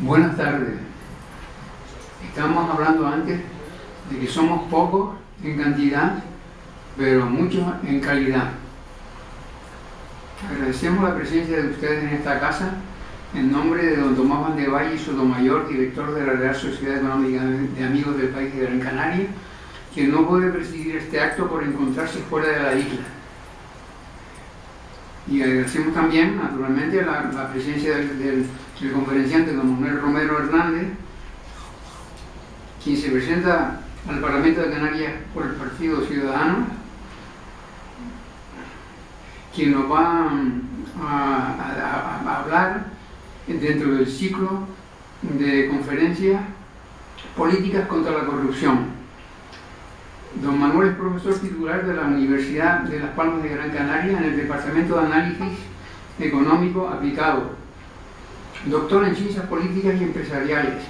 Buenas tardes. Estábamos hablando antes de que somos pocos en cantidad, pero muchos en calidad. Agradecemos la presencia de ustedes en esta casa en nombre de don Tomás Van de Valle y Sotomayor, director de la Real Sociedad Económica de Amigos del País de Gran Canaria, quien no puede presidir este acto por encontrarse fuera de la isla. Y agradecemos también, naturalmente, la presencia del conferenciante don Manuel Romero Hernández, quien se presenta al Parlamento de Canarias por el Partido Ciudadano, quien nos va a hablar dentro del ciclo de conferencias políticas contra la corrupción. Don Manuel es profesor titular de la Universidad de Las Palmas de Gran Canaria en el Departamento de Análisis Económico Aplicado, doctor en Ciencias Políticas y Empresariales,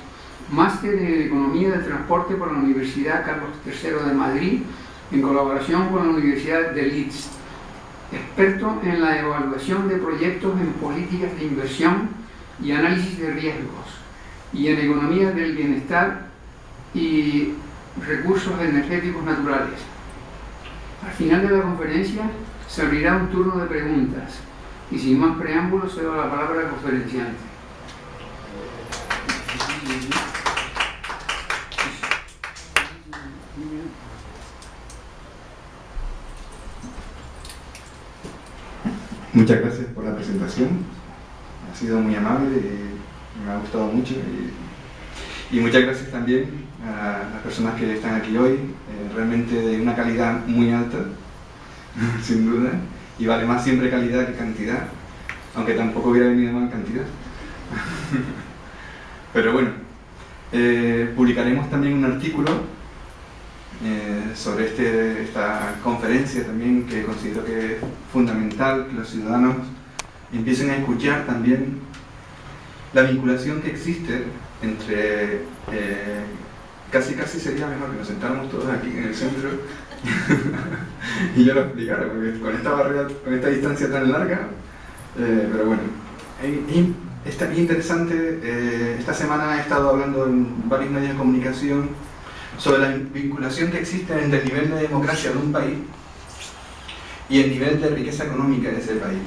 máster en Economía del Transporte por la Universidad Carlos III de Madrid, en colaboración con la Universidad de Leeds, experto en la evaluación de proyectos en políticas de inversión y análisis de riesgos, y en Economía del Bienestar y recursos energéticos naturales. Al final de la conferencia se abrirá un turno de preguntas y sin más preámbulos cedo la palabra al conferenciante. Muchas gracias por la presentación, ha sido muy amable y me ha gustado mucho y muchas gracias también a las personas que están aquí hoy, realmente de una calidad muy alta, sin duda, y vale más siempre calidad que cantidad, aunque tampoco hubiera venido mal cantidad. Pero bueno, publicaremos también un artículo sobre esta conferencia también, que considero que es fundamental que los ciudadanos empiecen a escuchar también la vinculación que existe entre casi sería mejor que nos sentáramos todos aquí en el centro y yo lo explicara, porque con esta barrera, con esta distancia tan larga, pero bueno, está bien interesante. Esta semana he estado hablando en varios medios de comunicación sobre la vinculación que existe entre el nivel de democracia de un país y el nivel de riqueza económica de ese país.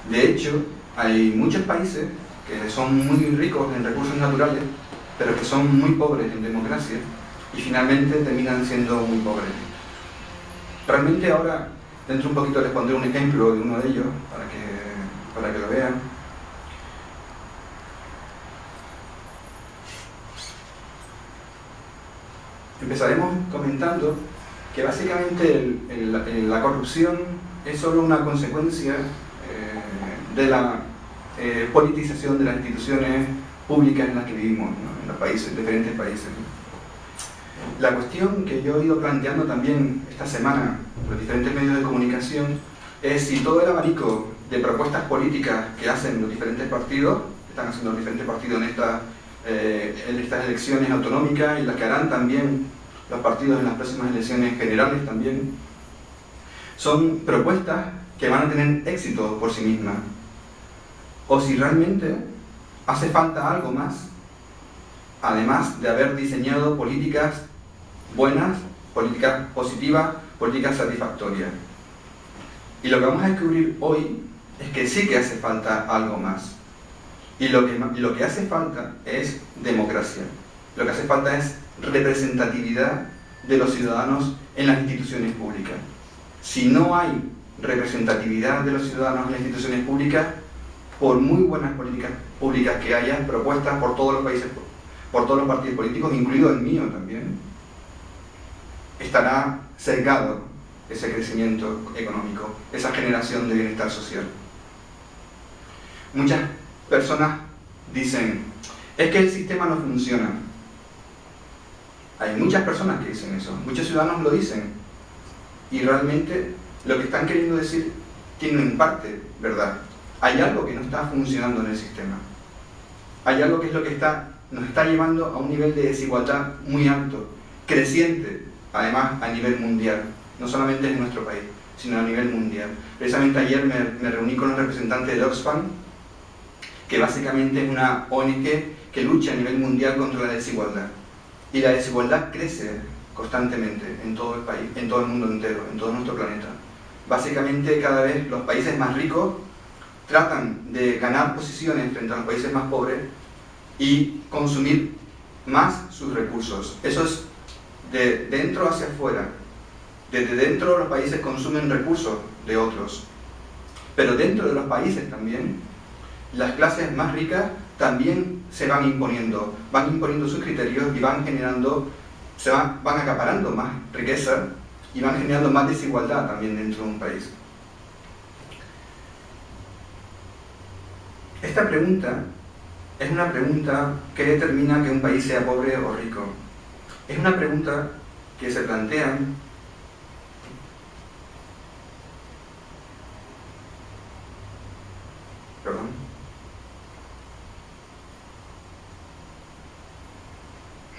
De hecho, hay muchos países que son muy ricos en recursos naturales, pero que son muy pobres en democracia y finalmente terminan siendo muy pobres. Realmente ahora, dentro un poquito les pondré un ejemplo de uno de ellos para que lo vean. Empezaremos comentando que básicamente la corrupción es solo una consecuencia de la politización de las instituciones públicas en las que vivimos, ¿no? En los países, diferentes países. La cuestión que yo he ido planteando también esta semana en los diferentes medios de comunicación es si todo el abanico de propuestas políticas que hacen los diferentes partidos, que están haciendo los diferentes partidos en estas elecciones autonómicas y las que harán también los partidos en las próximas elecciones generales también, son propuestas que van a tener éxito por sí mismas, o si realmente hace falta algo más, además de haber diseñado políticas buenas, políticas positivas, políticas satisfactorias. Y lo que vamos a descubrir hoy es que sí que hace falta algo más. Y lo que hace falta es democracia. Lo que hace falta es representatividad de los ciudadanos en las instituciones públicas. Si no hay representatividad de los ciudadanos en las instituciones públicas, por muy buenas políticas públicas que hayan propuestas por todos los países, por todos los partidos políticos, incluido el mío también, estará sesgado ese crecimiento económico, esa generación de bienestar social. Muchas personas dicen, es que el sistema no funciona. Hay muchas personas que dicen eso, muchos ciudadanos lo dicen, y realmente lo que están queriendo decir tiene en parte verdad. Hay algo que no está funcionando en el sistema. Hay algo que es lo que nos está llevando a un nivel de desigualdad muy alto, creciente, además a nivel mundial, no solamente en nuestro país, sino a nivel mundial. Precisamente ayer me reuní con un representante de Oxfam que básicamente es una ONG que lucha a nivel mundial contra la desigualdad. Y la desigualdad crece constantemente en todo el país, en todo el mundo entero, en todo nuestro planeta. Básicamente cada vez los países más ricos tratan de ganar posiciones frente a los países más pobres y consumir más sus recursos. Eso es de dentro hacia afuera. Desde dentro los países consumen recursos de otros. Pero dentro de los países también, las clases más ricas también se van imponiendo sus criterios y van acaparando más riqueza y van generando más desigualdad también dentro de un país. Esta pregunta es una pregunta que determina que un país sea pobre o rico. Es una pregunta que se plantean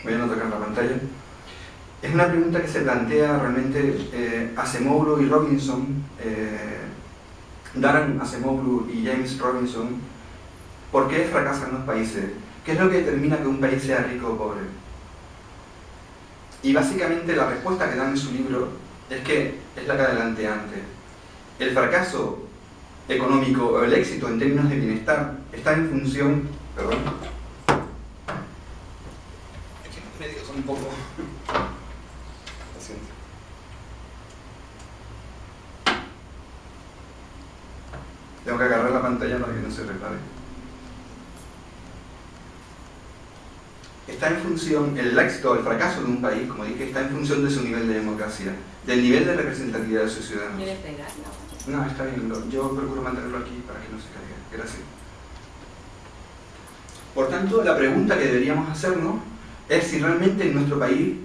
voy a no tocar la pantalla. Es una pregunta que se plantea realmente Acemoglu y Robinson, Darren Acemoglu y James Robinson. ¿Por qué fracasan los países? ¿Qué es lo que determina que un país sea rico o pobre? Y básicamente la respuesta que dan en su libro es que es la que adelanté antes. El fracaso económico o el éxito en términos de bienestar está en función... Perdón. Es que los medios son un poco... Paciente. Tengo que agarrar la pantalla para que no se repare. Está en función, el éxito o el fracaso de un país, como dije, está en función de su nivel de democracia, del nivel de representatividad de sus ciudadanos. ¿Quieres pegar? No, está bien, yo procuro mantenerlo aquí para que no se caiga. Gracias. Por tanto, la pregunta que deberíamos hacernos es si realmente en nuestro país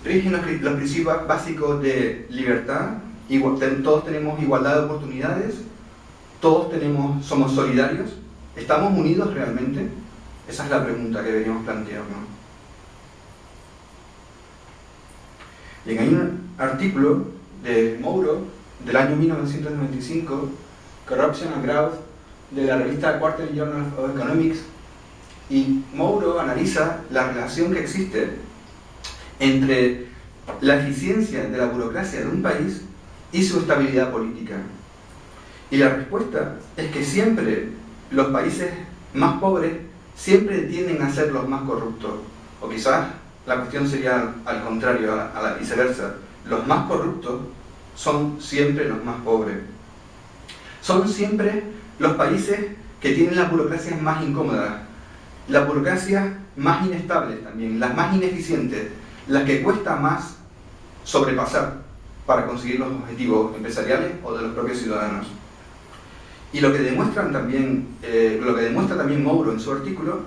rigen los principios básicos de libertad, todos tenemos igualdad de oportunidades, todos somos solidarios, ¿estamos unidos realmente? Esa es la pregunta que deberíamos plantearnos. Bien, hay un artículo de Mouro del año 1995, Corruption and Growth, de la revista Quarterly Journal of Economics, y Mouro analiza la relación que existe entre la eficiencia de la burocracia de un país y su estabilidad política. Y la respuesta es que siempre los países más pobres siempre tienden a ser los más corruptos. O quizás la cuestión sería al contrario, a la viceversa. Los más corruptos son siempre los más pobres. Son siempre los países que tienen las burocracias más incómodas, las burocracias más inestables también, las más ineficientes, las que cuesta más sobrepasar para conseguir los objetivos empresariales o de los propios ciudadanos. Y lo que demuestra también Mouro en su artículo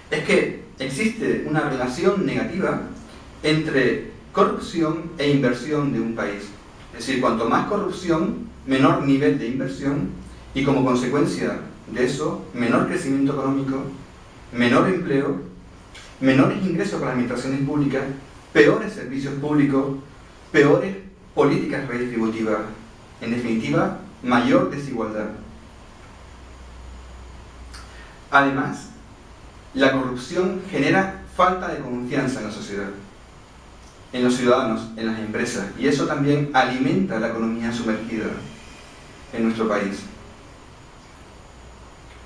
es que existe una relación negativa entre corrupción e inversión de un país. Es decir, cuanto más corrupción, menor nivel de inversión y como consecuencia de eso, menor crecimiento económico, menor empleo, menores ingresos para las administraciones públicas, peores servicios públicos, peores políticas redistributivas. En definitiva, mayor desigualdad. Además, la corrupción genera falta de confianza en la sociedad, en los ciudadanos, en las empresas, y eso también alimenta la economía sumergida en nuestro país.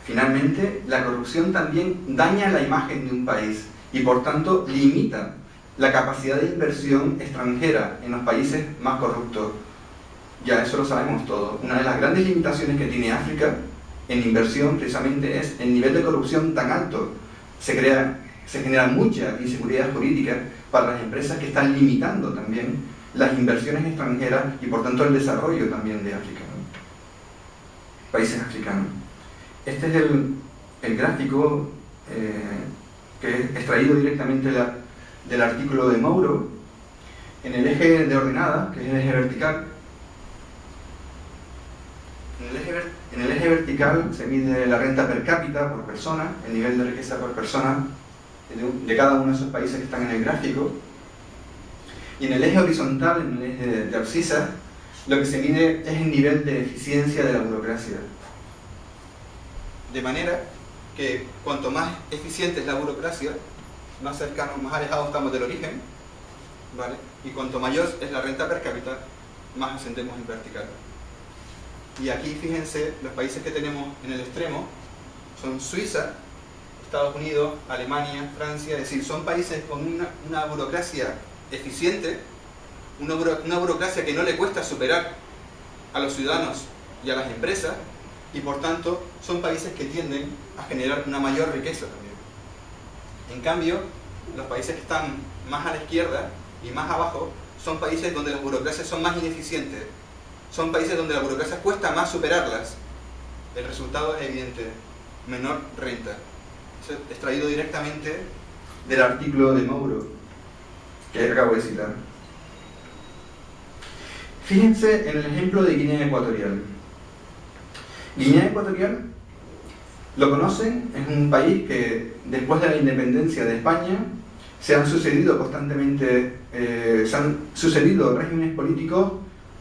Finalmente, la corrupción también daña la imagen de un país y por tanto limita la capacidad de inversión extranjera en los países más corruptos. Ya eso lo sabemos todos. Una de las grandes limitaciones que tiene África en inversión precisamente es el nivel de corrupción tan alto. Se genera mucha inseguridad jurídica para las empresas que están limitando también las inversiones extranjeras y por tanto el desarrollo también de África, ¿no? Países africanos. Este es el gráfico que he extraído directamente del artículo de Mouro. En el eje de ordenada, que es el eje vertical, en el eje vertical se mide la renta per cápita por persona, el nivel de riqueza por persona de cada uno de esos países que están en el gráfico. Y en el eje horizontal, en el eje de abscisa, lo que se mide es el nivel de eficiencia de la burocracia. de manera que cuanto más eficiente es la burocracia, más cercanos, más alejados estamos del origen, ¿vale? Y cuanto mayor es la renta per cápita, más ascendemos en vertical. Y aquí fíjense, los países que tenemos en el extremo son Suiza, Estados Unidos, Alemania, Francia, es decir, son países con una burocracia eficiente, una burocracia que no le cuesta superar a los ciudadanos y a las empresas, y por tanto son países que tienden a generar una mayor riqueza también. En cambio, los países que están más a la izquierda y más abajo son países donde las burocracias son más ineficientes, son países donde la burocracia cuesta más superarlas. El resultado es evidente, menor renta. Eso es extraído directamente del artículo de Mouro que acabo de citar. Fíjense en el ejemplo de Guinea Ecuatorial. Guinea Ecuatorial, lo conocen, es un país que después de la independencia de España se han sucedido constantemente, se han sucedido regímenes políticos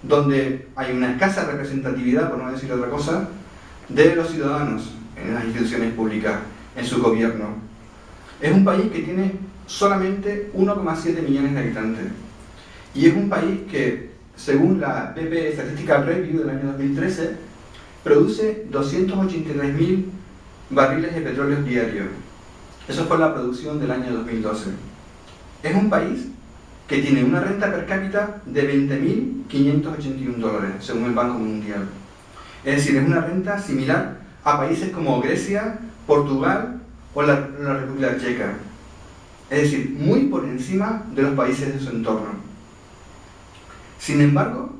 donde hay una escasa representatividad, por no decir otra cosa, de los ciudadanos en las instituciones públicas, en su gobierno. Es un país que tiene solamente 1,7 millones de habitantes y es un país que, según la BP Statistical Review del año 2013, produce 283.000 barriles de petróleo diarios. Eso fue la producción del año 2012. Es un país que tiene una renta per cápita de $20.581, según el Banco Mundial. Es decir, es una renta similar a países como Grecia, Portugal o la República Checa. Es decir, muy por encima de los países de su entorno. Sin embargo,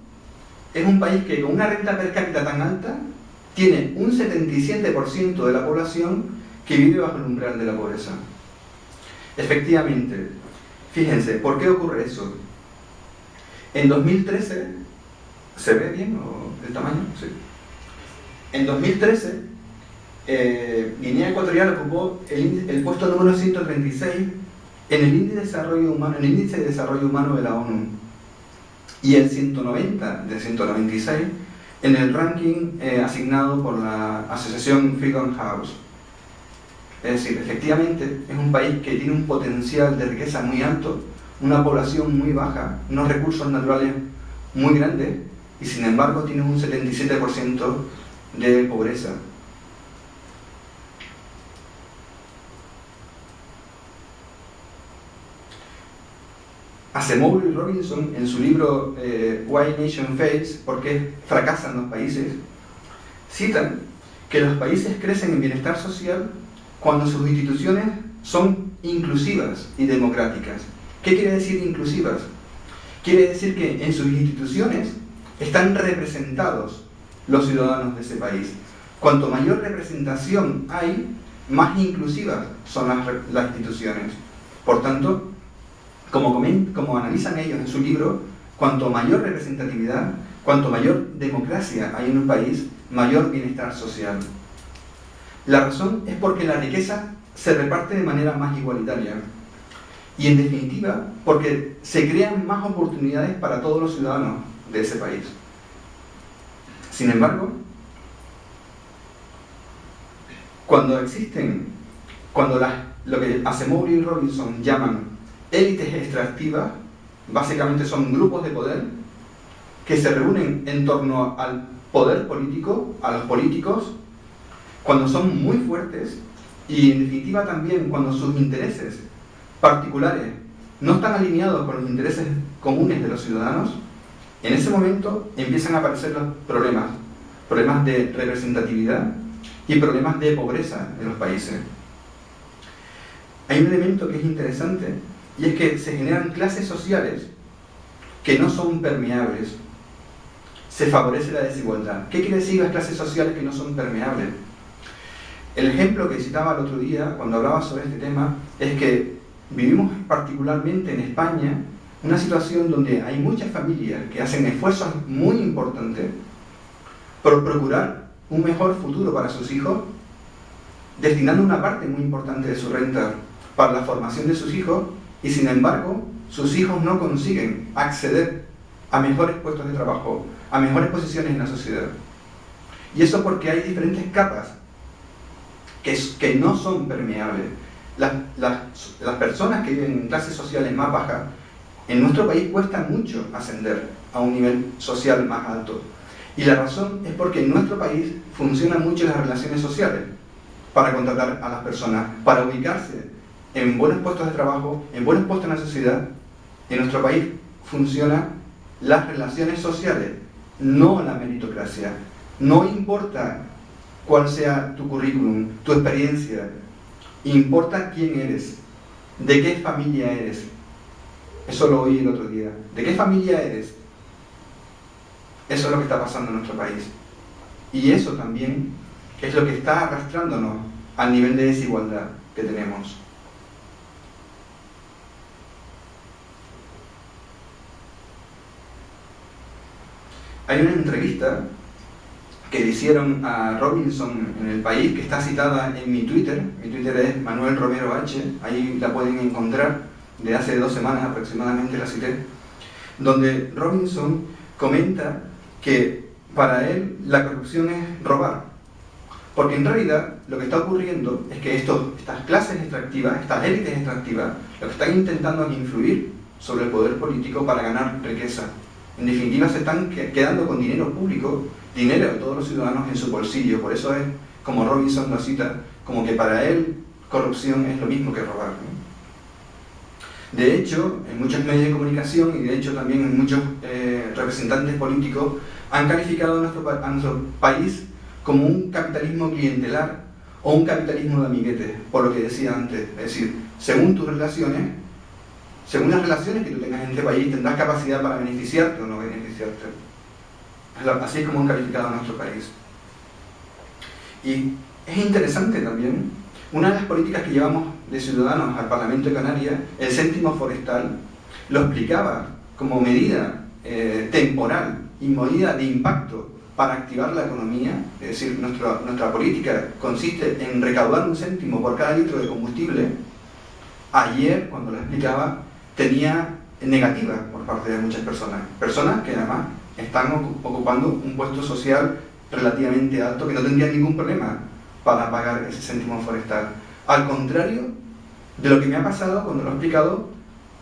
es un país que con una renta per cápita tan alta tiene un 77% de la población que vive bajo el umbral de la pobreza. Efectivamente, fíjense, ¿por qué ocurre eso? En 2013, ¿se ve bien el tamaño? Sí. En 2013, Guinea Ecuatorial ocupó el puesto número 136 en el índice de desarrollo humano de la ONU y el 190 de 196 en el ranking asignado por la asociación Freedom House. Es decir, efectivamente es un país que tiene un potencial de riqueza muy alto, una población muy baja, unos recursos naturales muy grandes y sin embargo tiene un 77% de pobreza. Acemoglu y Robinson, en su libro Why Nation Fails, ¿por qué fracasan los países?, citan que los países crecen en bienestar social cuando sus instituciones son inclusivas y democráticas. ¿Qué quiere decir inclusivas? Quiere decir que en sus instituciones están representados los ciudadanos de ese país. Cuanto mayor representación hay, más inclusivas son las instituciones. Por tanto, como analizan ellos en su libro, cuanto mayor representatividad, cuanto mayor democracia hay en un país, mayor bienestar social. La razón es porque la riqueza se reparte de manera más igualitaria y, en definitiva, porque se crean más oportunidades para todos los ciudadanos de ese país. Sin embargo, cuando lo que Acemoglu y Robinson llaman élites extractivas, básicamente son grupos de poder que se reúnen en torno al poder político, a los políticos, cuando son muy fuertes y en definitiva también cuando sus intereses particulares no están alineados con los intereses comunes de los ciudadanos, en ese momento empiezan a aparecer los problemas de representatividad y problemas de pobreza en los países. Hay un elemento que es interesante y es que se generan clases sociales que no son permeables. Se favorece la desigualdad. ¿Qué quiere decir las clases sociales que no son permeables? El ejemplo que citaba el otro día cuando hablaba sobre este tema es que vivimos particularmente en España una situación donde hay muchas familias que hacen esfuerzos muy importantes por procurar un mejor futuro para sus hijos, destinando una parte muy importante de su renta para la formación de sus hijos, y sin embargo sus hijos no consiguen acceder a mejores puestos de trabajo, a mejores posiciones en la sociedad. Y eso porque hay diferentes capas que no son permeables. Las personas que viven en clases sociales más bajas, en nuestro país cuesta mucho ascender a un nivel social más alto. Y la razón es porque en nuestro país funcionan mucho las relaciones sociales para contratar a las personas, para ubicarse en buenos puestos de trabajo, en buenos puestos en la sociedad. En nuestro país funcionan las relaciones sociales, no la meritocracia. No importa cuál sea tu currículum, tu experiencia, importa quién eres, de qué familia eres. Eso lo oí el otro día. ¿De qué familia eres? Eso es lo que está pasando en nuestro país. Y eso también es lo que está arrastrándonos al nivel de desigualdad que tenemos. Hay una entrevista que le hicieron a Robinson en El País, que está citada en mi Twitter. Mi Twitter es Manuel Romero H, ahí la pueden encontrar, de hace 2 semanas aproximadamente la cité, donde Robinson comenta que para él la corrupción es robar. Porque en realidad lo que está ocurriendo es que estas clases extractivas, estas élites extractivas, lo que están intentando es influir sobre el poder político para ganar riqueza. En definitiva, se están quedando con dinero público, dinero de todos los ciudadanos en su bolsillo. Por eso es, como Robinson lo cita, como que para él corrupción es lo mismo que robar, ¿no? De hecho, en muchos medios de comunicación y de hecho también en muchos representantes políticos han calificado a nuestro país como un capitalismo clientelar o un capitalismo de amiguetes, por lo que decía antes. Es decir, según tus relaciones, según las relaciones que tú tengas en este país, tendrás capacidad para beneficiarte o no beneficiarte. Así es como han calificado a nuestro país. Y es interesante también, una de las políticas que llevamos de Ciudadanos al Parlamento de Canarias, el céntimo forestal, lo explicaba como medida temporal y medida de impacto para activar la economía. Es decir, nuestra política consiste en recaudar 1 céntimo por cada litro de combustible. Ayer, cuando lo explicaba, tenía negativa por parte de muchas personas que además están ocupando un puesto social relativamente alto, que no tendrían ningún problema para pagar ese céntimo forestal. Al contrario de lo que me ha pasado cuando lo he explicado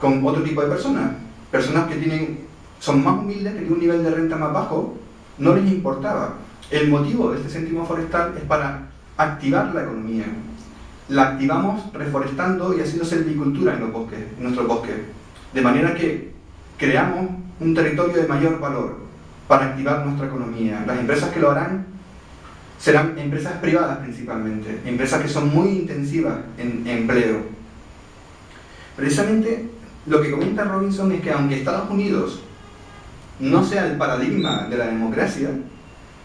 con otro tipo de personas que son más humildes, que tienen un nivel de renta más bajo, no les importaba. El motivo de este céntimo forestal es para activar la economía. La activamos reforestando y haciendo silvicultura en nuestros bosques, de manera que creamos un territorio de mayor valor para activar nuestra economía. Las empresas que lo harán serán empresas privadas principalmente, empresas que son muy intensivas en empleo. Precisamente lo que comenta Robinson es que aunque Estados Unidos no sea el paradigma de la democracia,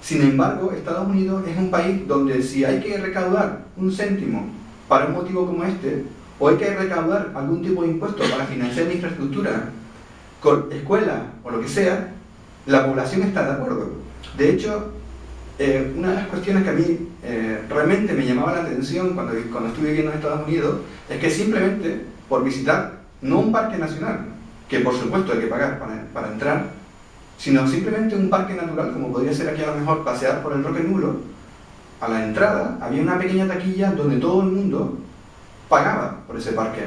sin embargo Estados Unidos es un país donde si hay que recaudar 1 céntimo para un motivo como este, o hay que recaudar algún tipo de impuesto para financiar la infraestructura, escuela o lo que sea, la población está de acuerdo. De hecho, una de las cuestiones que a mí realmente me llamaba la atención cuando estuve viviendo en Estados Unidos es que simplemente por visitar, no un parque nacional, que por supuesto hay que pagar para entrar, sino simplemente un parque natural, como podría ser aquí a lo mejor pasear por el Roque Nulo, a la entrada había una pequeña taquilla donde todo el mundo pagaba por ese parque.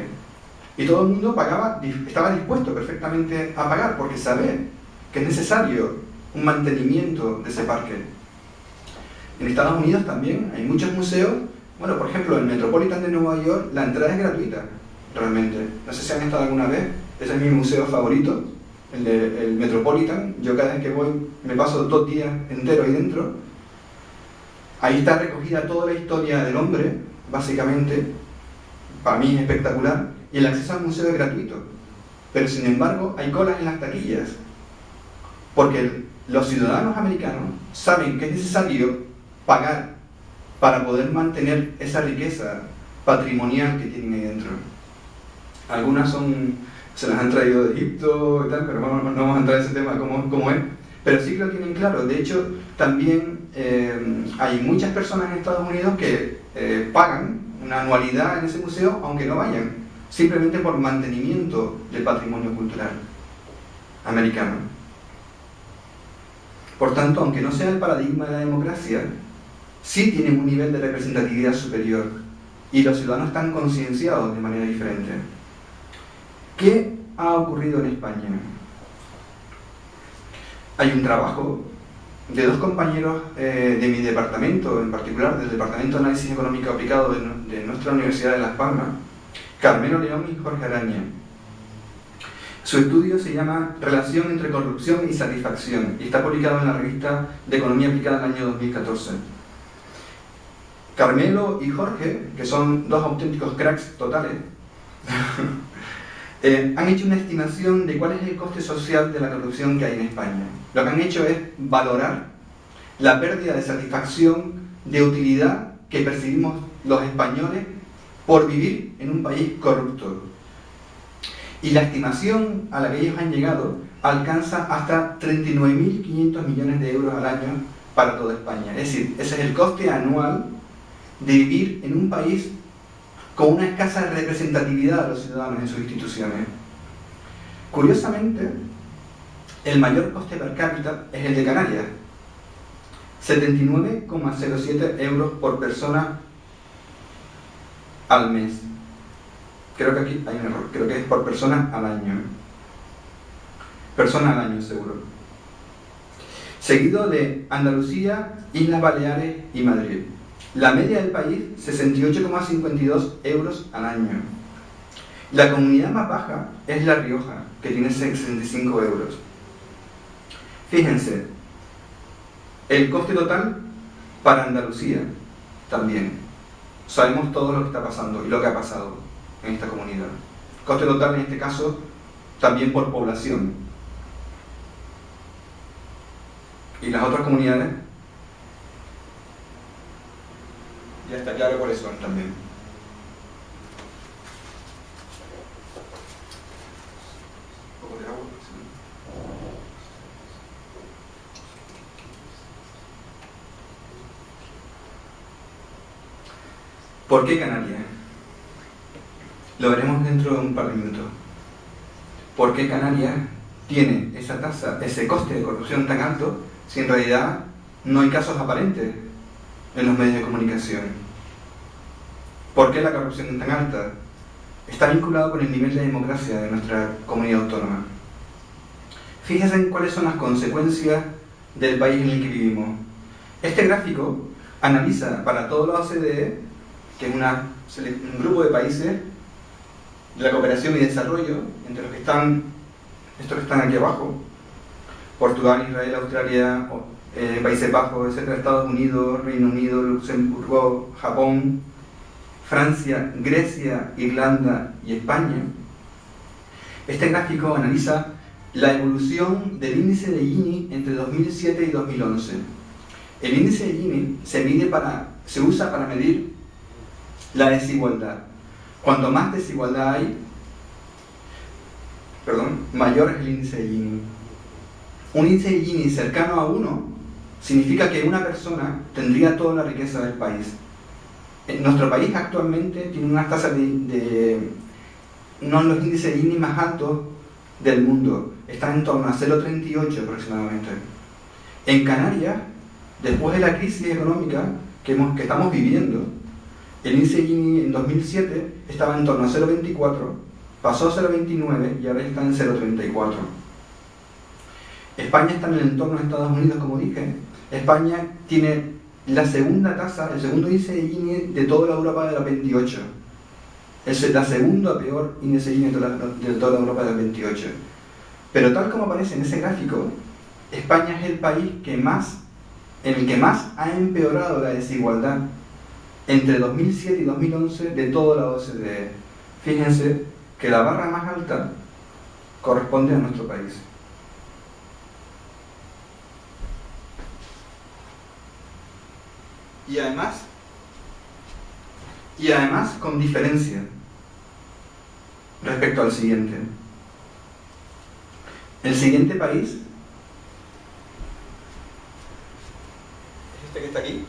Y todo el mundo estaba dispuesto perfectamente a pagar, porque sabe que es necesario un mantenimiento de ese parque. En Estados Unidos también hay muchos museos. Bueno, por ejemplo, el Metropolitan de Nueva York, la entrada es gratuita, realmente. No sé si han estado alguna vez, ese es mi museo favorito, el Metropolitan. Yo cada vez que voy me paso 2 días enteros ahí dentro. Ahí está recogida toda la historia del hombre, básicamente. Para mí es espectacular. Y el acceso al museo es gratuito. Pero sin embargo hay colas en las taquillas, porque los ciudadanos americanos saben que es necesario pagar para poder mantener esa riqueza patrimonial que tienen ahí dentro. Algunas se las han traído de Egipto y tal, pero no vamos a entrar en ese tema como es. Pero sí que lo tienen claro. De hecho, también hay muchas personas en Estados Unidos que pagan una anualidad en ese museo, aunque no vayan, simplemente por mantenimiento del patrimonio cultural americano. Por tanto, aunque no sea el paradigma de la democracia, sí tienen un nivel de representatividad superior y los ciudadanos están concienciados de manera diferente. ¿Qué ha ocurrido en España? Hay un trabajo de dos compañeros de mi departamento, en particular del Departamento de Análisis Económico Aplicado de nuestra Universidad de Las Palmas, Carmelo León y Jorge Araña. Su estudio se llama Relación entre corrupción y satisfacción y está publicado en la revista de Economía Aplicada del año 2014. Carmelo y Jorge, que son dos auténticos cracks totales, han hecho una estimación de cuál es el coste social de la corrupción que hay en España. Lo que han hecho es valorar la pérdida de satisfacción, de utilidad que percibimos los españoles por vivir en un país corrupto. Y la estimación a la que ellos han llegado alcanza hasta 39.500 millones de euros al año para toda España. Es decir, ese es el coste anual de vivir en un país con una escasa representatividad de los ciudadanos en sus instituciones. Curiosamente, el mayor coste per cápita es el de Canarias, 79,07 euros por persona al mes. Creo que aquí hay un error, creo que es por persona al año. Persona al año, seguro. Seguido de Andalucía, Islas Baleares y Madrid. La media del país, 68,52 euros al año. La comunidad más baja es La Rioja, que tiene 65 euros. Fíjense, el coste total para Andalucía también. Sabemos todo lo que está pasando y lo que ha pasado en esta comunidad. Coste total en este caso también por población. Y las otras comunidades ya está claro cuáles son también. Un poco de agua. ¿Por qué Canarias? Lo veremos dentro de un par de minutos. ¿Por qué Canarias tiene esa tasa, ese coste de corrupción tan alto, si en realidad no hay casos aparentes en los medios de comunicación? ¿Por qué la corrupción es tan alta? Está vinculado con el nivel de democracia de nuestra comunidad autónoma. Fíjense en cuáles son las consecuencias del país en el que vivimos. Este gráfico analiza para toda la OCDE, que es un grupo de países de la cooperación y desarrollo, entre los que están, estos que están aquí abajo, Portugal, Israel, Australia, Países Bajos, etc., Estados Unidos, Reino Unido, Luxemburgo, Japón, Francia, Grecia, Irlanda y España. Este gráfico analiza la evolución del índice de Gini entre 2007 y 2011. El índice de Gini se usa para medir la desigualdad. Cuanto más desigualdad hay, mayor es el índice de Gini. Un índice de Gini cercano a 1 significa que una persona tendría toda la riqueza del país. Nuestro país actualmente tiene unas tasas uno de los índices de Gini más altos del mundo. Está en torno a 0,38 aproximadamente. En Canarias, después de la crisis económica que estamos viviendo, el índice de Gini en 2007 estaba en torno a 0,24, pasó a 0,29 y ahora está en 0,34. España está en el entorno de Estados Unidos, como dije. España tiene la segunda tasa, el segundo índice de Gini de toda la Europa de la 28. Es la segunda peor índice de Gini de toda la Europa de la 28. Pero tal como aparece en ese gráfico, España es el país en el que más ha empeorado la desigualdad entre 2007 y 2011 de toda la OCDE. Fíjense que la barra más alta corresponde a nuestro país. Y además con diferencia respecto al siguiente. El siguiente país es este que está aquí,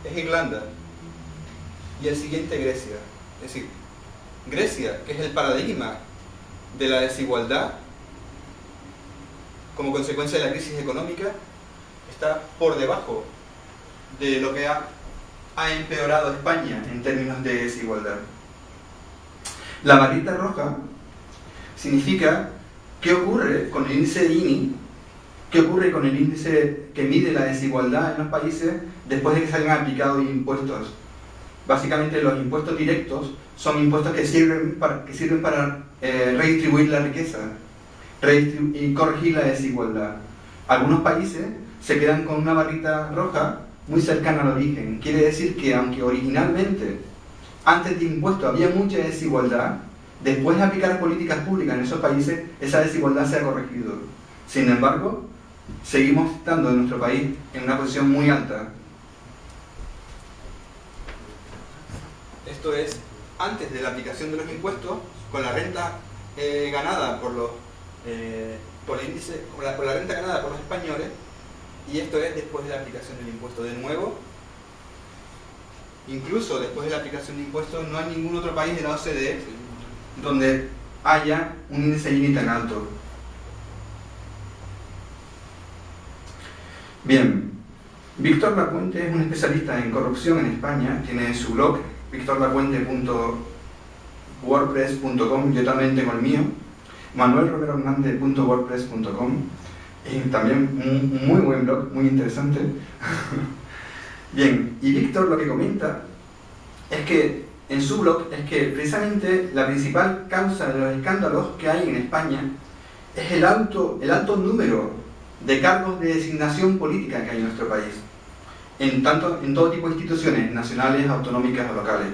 es Irlanda, y el siguiente Grecia. Es decir, Grecia, que es el paradigma de la desigualdad como consecuencia de la crisis económica, está por debajo de lo que ha empeorado España en términos de desigualdad. La barrita roja significa qué ocurre con el índice de Gini, qué ocurre con el índice que mide la desigualdad en los países después de que se hayan aplicado impuestos. Básicamente los impuestos directos son impuestos que sirven para redistribuir la riqueza y corregir la desigualdad. Algunos países se quedan con una barrita roja muy cercana al origen. Quiere decir que aunque originalmente, antes de impuestos, había mucha desigualdad, después de aplicar políticas públicas en esos países, esa desigualdad se ha corregido. Sin embargo, seguimos estando en nuestro país en una posición muy alta. Esto es antes de la aplicación de los impuestos, con la renta ganada por el índice, por la renta ganada por los españoles, y esto es después de la aplicación del impuesto. De nuevo, incluso después de la aplicación de impuestos, no hay ningún otro país de la OCDE donde haya un índice Gini tan alto. Bien, Víctor Lapuente es un especialista en corrupción en España, tiene su blog victorlapuente.wordpress.com, yo también tengo el mío, manuelromerohernandez.wordpress.com, y también un muy buen blog, muy interesante. Bien, y Víctor lo que comenta es que en su blog es que precisamente la principal causa de los escándalos que hay en España es el alto número de cargos de designación política que hay en nuestro país, en todo tipo de instituciones nacionales, autonómicas o locales.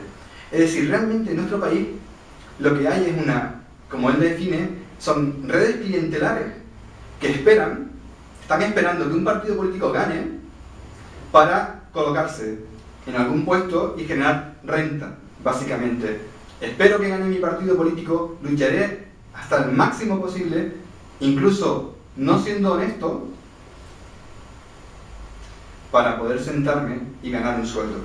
Es decir, realmente en nuestro país lo que hay es como él define, son redes clientelares que están esperando que un partido político gane para colocarse en algún puesto y generar renta, básicamente. Espero que gane mi partido político, lucharé hasta el máximo posible, incluso no siendo honesto, para poder sentarme y ganar un sueldo.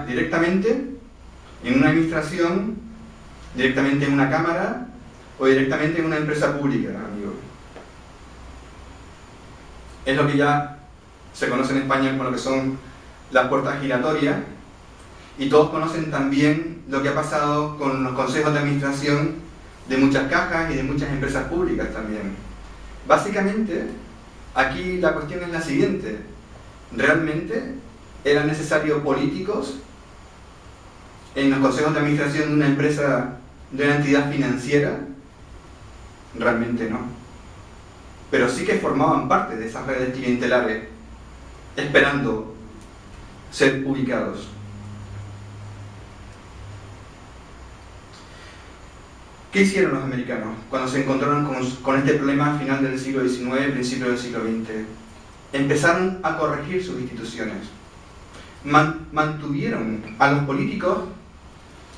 Directamente en una administración, directamente en una cámara o directamente en una empresa pública, amigo. Es lo que ya se conoce en España como lo que son las puertas giratorias, y todos conocen también lo que ha pasado con los consejos de administración de muchas cajas y de muchas empresas públicas también. Básicamente, aquí la cuestión es la siguiente: ¿realmente eran necesarios políticos en los consejos de administración de una empresa, de una entidad financiera? Realmente no. Pero sí que formaban parte de esas redes clientelares, esperando ser ubicados. ¿Qué hicieron los americanos cuando se encontraron con este problema a final del siglo XIX, principio del siglo XX? Empezaron a corregir sus instituciones. Mantuvieron a los políticos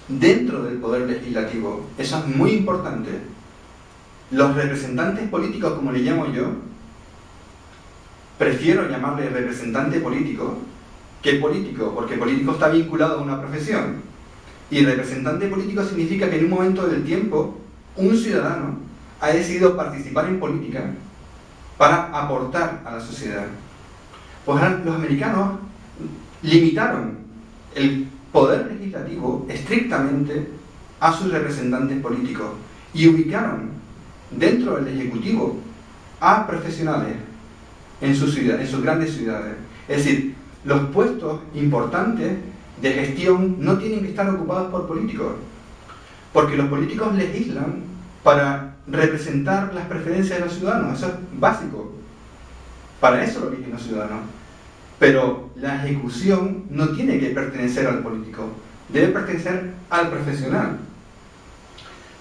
dentro del poder legislativo. Eso es muy importante. Los representantes políticos, como le llamo yo, prefiero llamarle representante político que político, porque político está vinculado a una profesión. Y representante político significa que en un momento del tiempo un ciudadano ha decidido participar en política para aportar a la sociedad. Pues los americanos limitaron el poder legislativo estrictamente a sus representantes políticos y ubicaron dentro del ejecutivo a profesionales en sus grandes ciudades. Es decir, los puestos importantes de gestión no tienen que estar ocupados por políticos, porque los políticos legislan para representar las preferencias de los ciudadanos. Eso es básico. Para eso lo eligen los ciudadanos. Pero la ejecución no tiene que pertenecer al político, debe pertenecer al profesional.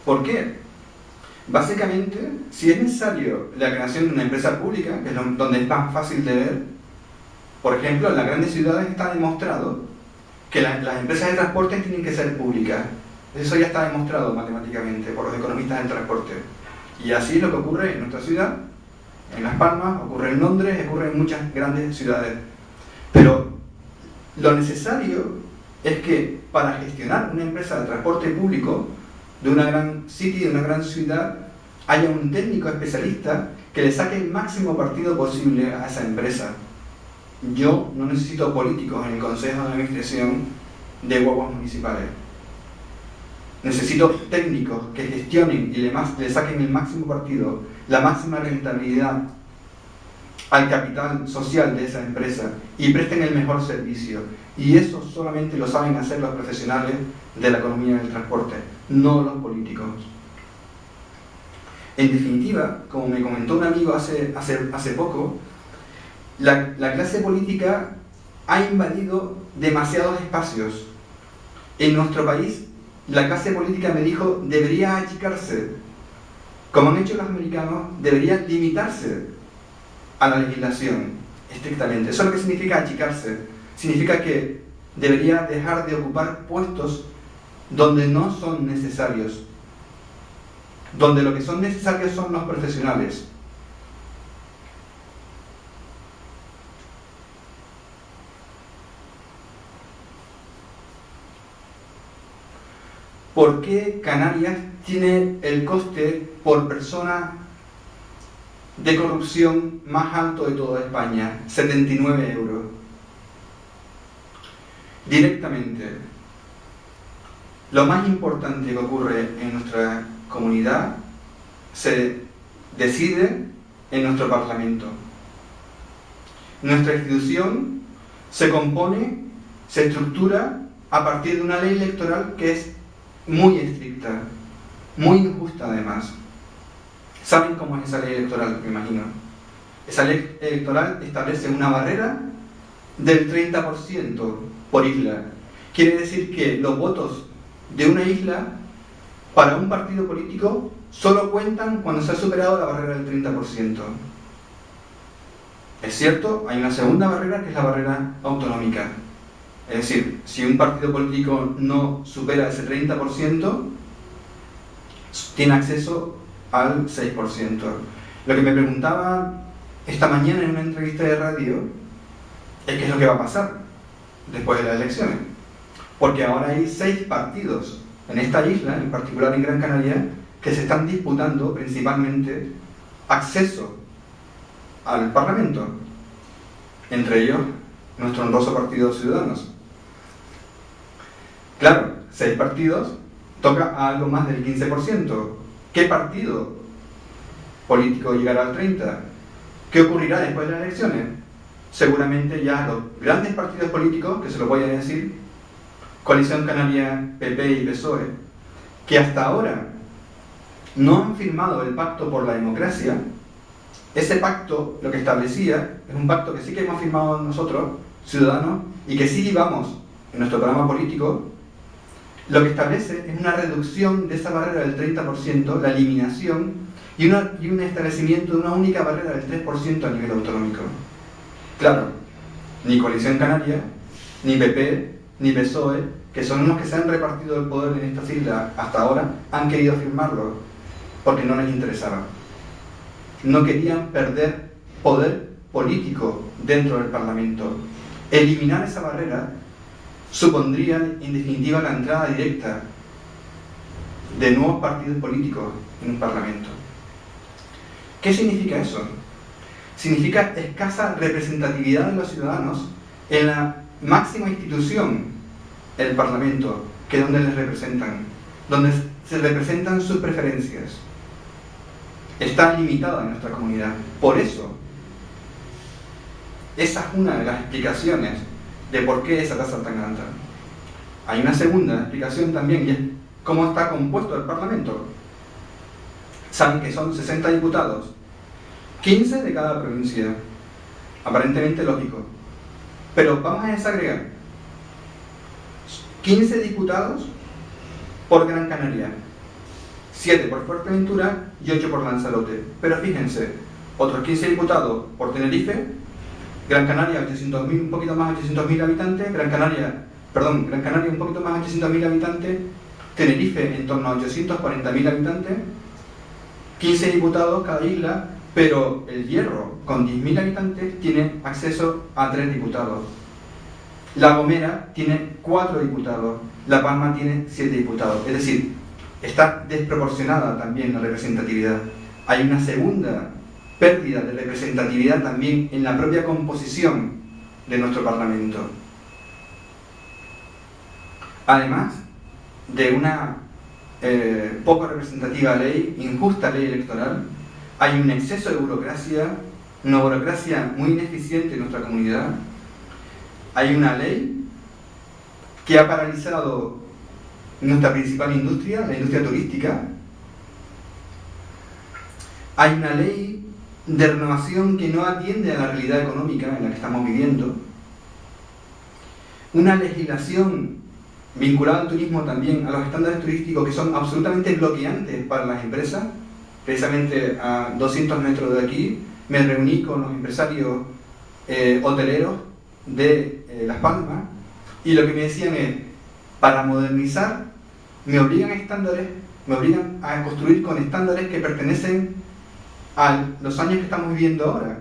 ¿Por qué? Básicamente, si es necesario la creación de una empresa pública, que es donde es más fácil de ver, por ejemplo, en las grandes ciudades está demostrado que las empresas de transporte tienen que ser públicas. Eso ya está demostrado matemáticamente por los economistas del transporte. Y así es lo que ocurre en nuestra ciudad, en Las Palmas, ocurre en Londres, ocurre en muchas grandes ciudades. Pero lo necesario es que para gestionar una empresa de transporte público de una gran city, de una gran ciudad, haya un técnico especialista que le saque el máximo partido posible a esa empresa. yo no necesito políticos en el Consejo de Administración de Guaguas Municipales. Necesito técnicos que gestionen y le saquen el máximo partido, la máxima rentabilidad al capital social de esa empresa y presten el mejor servicio. Y eso solamente lo saben hacer los profesionales de la economía del transporte, no los políticos. En definitiva, como me comentó un amigo hace poco, la clase política ha invadido demasiados espacios. En nuestro país, la clase política, me dijo, debería achicarse. Como han hecho los americanos, debería limitarse a la legislación, estrictamente. Eso es lo que significa achicarse. Significa que debería dejar de ocupar puestos donde no son necesarios. Donde lo que son necesarios son los profesionales. ¿Por qué Canarias tiene el coste por persona de corrupción más alto de toda España? 79 euros. Directamente, lo más importante que ocurre en nuestra comunidad se decide en nuestro Parlamento. Nuestra institución se compone, se estructura a partir de una ley electoral que es muy estricta, muy injusta además. ¿Saben cómo es esa ley electoral? Me imagino. Esa ley electoral establece una barrera del 30% por isla. Quiere decir que los votos de una isla para un partido político solo cuentan cuando se ha superado la barrera del 30%. Es cierto, hay una segunda barrera que es la barrera autonómica. Es decir, si un partido político no supera ese 30%, tiene acceso al 6%. Lo que me preguntaba esta mañana en una entrevista de radio es qué es lo que va a pasar después de las elecciones. Porque ahora hay 6 partidos en esta isla, en particular en Gran Canaria, que se están disputando principalmente acceso al Parlamento. Entre ellos, nuestro honroso Partido Ciudadanos. Claro, 6 partidos toca a algo más del 15%. ¿Qué partido político llegará al 30%? ¿Qué ocurrirá después de las elecciones? Seguramente ya los grandes partidos políticos, que se lo voy a decir, Coalición Canaria, PP y PSOE, que hasta ahora no han firmado el Pacto por la Democracia. Ese pacto lo que establecía es un pacto que sí que hemos firmado nosotros, ciudadanos, y que sí llevamos en nuestro programa político. Lo que establece es una reducción de esa barrera del 30%, la eliminación y un establecimiento de una única barrera del 3% a nivel autonómico. Claro, ni Coalición Canaria, ni PP, ni PSOE, que son los que se han repartido el poder en estas islas hasta ahora, han querido firmarlo porque no les interesaba. No querían perder poder político dentro del Parlamento. Eliminar esa barrera supondría, en definitiva, la entrada directa de nuevos partidos políticos en un Parlamento. ¿Qué significa eso? Significa escasa representatividad de los ciudadanos en la máxima institución, el Parlamento, que es donde les representan, donde se representan sus preferencias. Está limitada en nuestra comunidad. Por eso, esa es una de las explicaciones de por qué esa tasa tan alta. Hay una segunda explicación también, y es cómo está compuesto el Parlamento. Saben que son 60 diputados, 15 de cada provincia. Aparentemente lógico. Pero vamos a desagregar. 15 diputados por Gran Canaria, 7 por Fuerteventura y 8 por Lanzarote. Pero fíjense, otros 15 diputados por Tenerife, Gran Canaria 800.000, un poquito más 800.000 habitantes, Gran Canaria un poquito más 800.000 habitantes, Tenerife en torno a 840.000 habitantes, 15 diputados cada isla, pero el Hierro con 10.000 habitantes tiene acceso a 3 diputados. La Gomera tiene 4 diputados, La Palma tiene 7 diputados, es decir, está desproporcionada también la representatividad. Hay una segunda pérdida de representatividad también en la propia composición de nuestro Parlamento. Además de una poco representativa ley, injusta ley electoral, hay un exceso de burocracia, una burocracia muy ineficiente en nuestra comunidad. Hay una ley que ha paralizado nuestra principal industria, la industria turística. Hay una ley de renovación que no atiende a la realidad económica en la que estamos viviendo. Una legislación vinculada al turismo también, a los estándares turísticos que son absolutamente bloqueantes para las empresas. Precisamente a 200 metros de aquí me reuní con los empresarios hoteleros de Las Palmas y lo que me decían es, para modernizar me obligan a construir con estándares que pertenecen a los años que estamos viviendo ahora,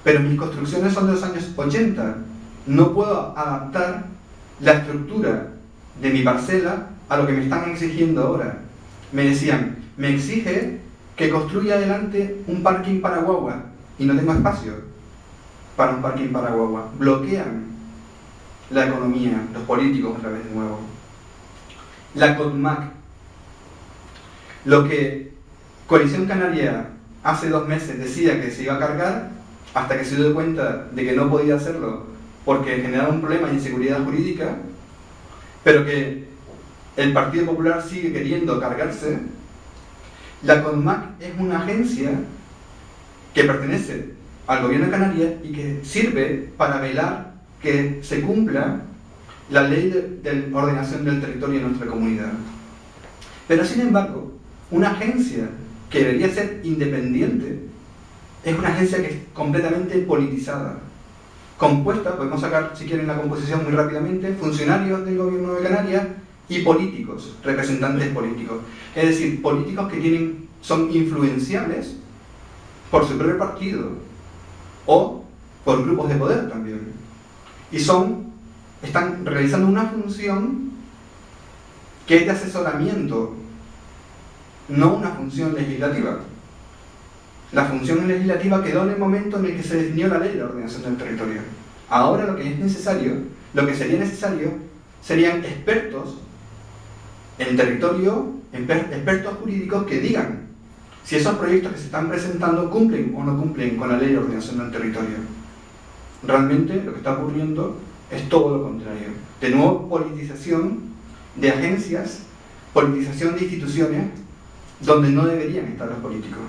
pero mis construcciones son de los años 80, no puedo adaptar la estructura de mi parcela a lo que me están exigiendo ahora. Me decían, me exige que construya adelante un parking para guagua y no tengo espacio para un parking para guagua. Bloquean la economía, los políticos otra vez de nuevo. La CODMAC, lo que Coalición Canaria hace 2 meses decía que se iba a cargar, hasta que se dio cuenta de que no podía hacerlo porque generaba un problema de inseguridad jurídica, pero que el Partido Popular sigue queriendo cargarse. La CODMAC es una agencia que pertenece al Gobierno de Canarias y que sirve para velar que se cumpla la ley de ordenación del territorio de nuestra comunidad. Pero sin embargo, una agencia que debería ser independiente es una agencia que es completamente politizada, compuesta, podemos sacar si quieren la composición muy rápidamente, funcionarios del Gobierno de Canarias y políticos, representantes políticos. Es decir, políticos que son influenciables por su propio partido o por grupos de poder también. Y están realizando una función que es de asesoramiento, no una función legislativa. La función legislativa quedó en el momento en el que se definió la ley de ordenación del territorio. Ahora lo que sería necesario, serían expertos en territorio, expertos jurídicos que digan si esos proyectos que se están presentando cumplen o no cumplen con la ley de ordenación del territorio. Realmente lo que está ocurriendo es todo lo contrario. De nuevo, politización de agencias, politización de instituciones donde no deberían estar los políticos.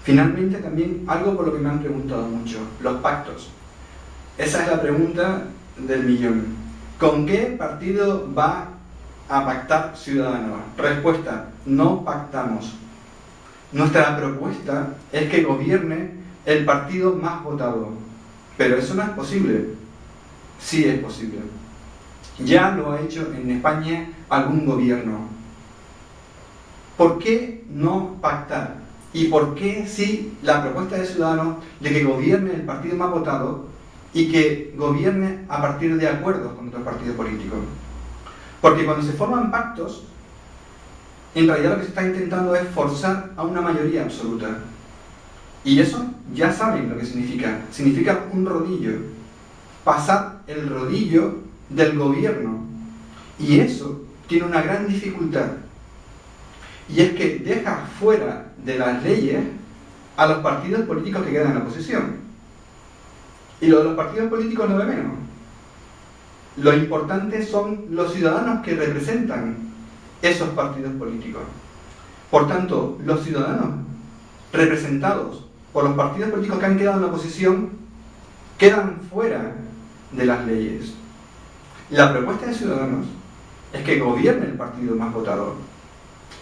Finalmente, también algo por lo que me han preguntado mucho, los pactos. Esa es la pregunta del millón. ¿Con qué partido va a pactar Ciudadanos? Respuesta, no pactamos. Nuestra propuesta es que gobierne el partido más votado. Pero eso no es posible. Sí es posible. Ya lo ha hecho en España algún gobierno. ¿Por qué no pactar? ¿Y por qué sí la propuesta de Ciudadanos de que gobierne el partido más votado y que gobierne a partir de acuerdos con otros partidos políticos? Porque cuando se forman pactos, en realidad lo que se está intentando es forzar a una mayoría absoluta. Y eso ya saben lo que significa. Significa un rodillo. Pasar el rodillo del gobierno. Y eso tiene una gran dificultad. Y es que deja fuera de las leyes a los partidos políticos que quedan en la oposición. Y lo de los partidos políticos no de menos. Lo importante son los ciudadanos que representan esos partidos políticos. Por tanto, los ciudadanos representados por los partidos políticos que han quedado en la oposición quedan fuera de las leyes. La propuesta de Ciudadanos es que gobierne el partido más votado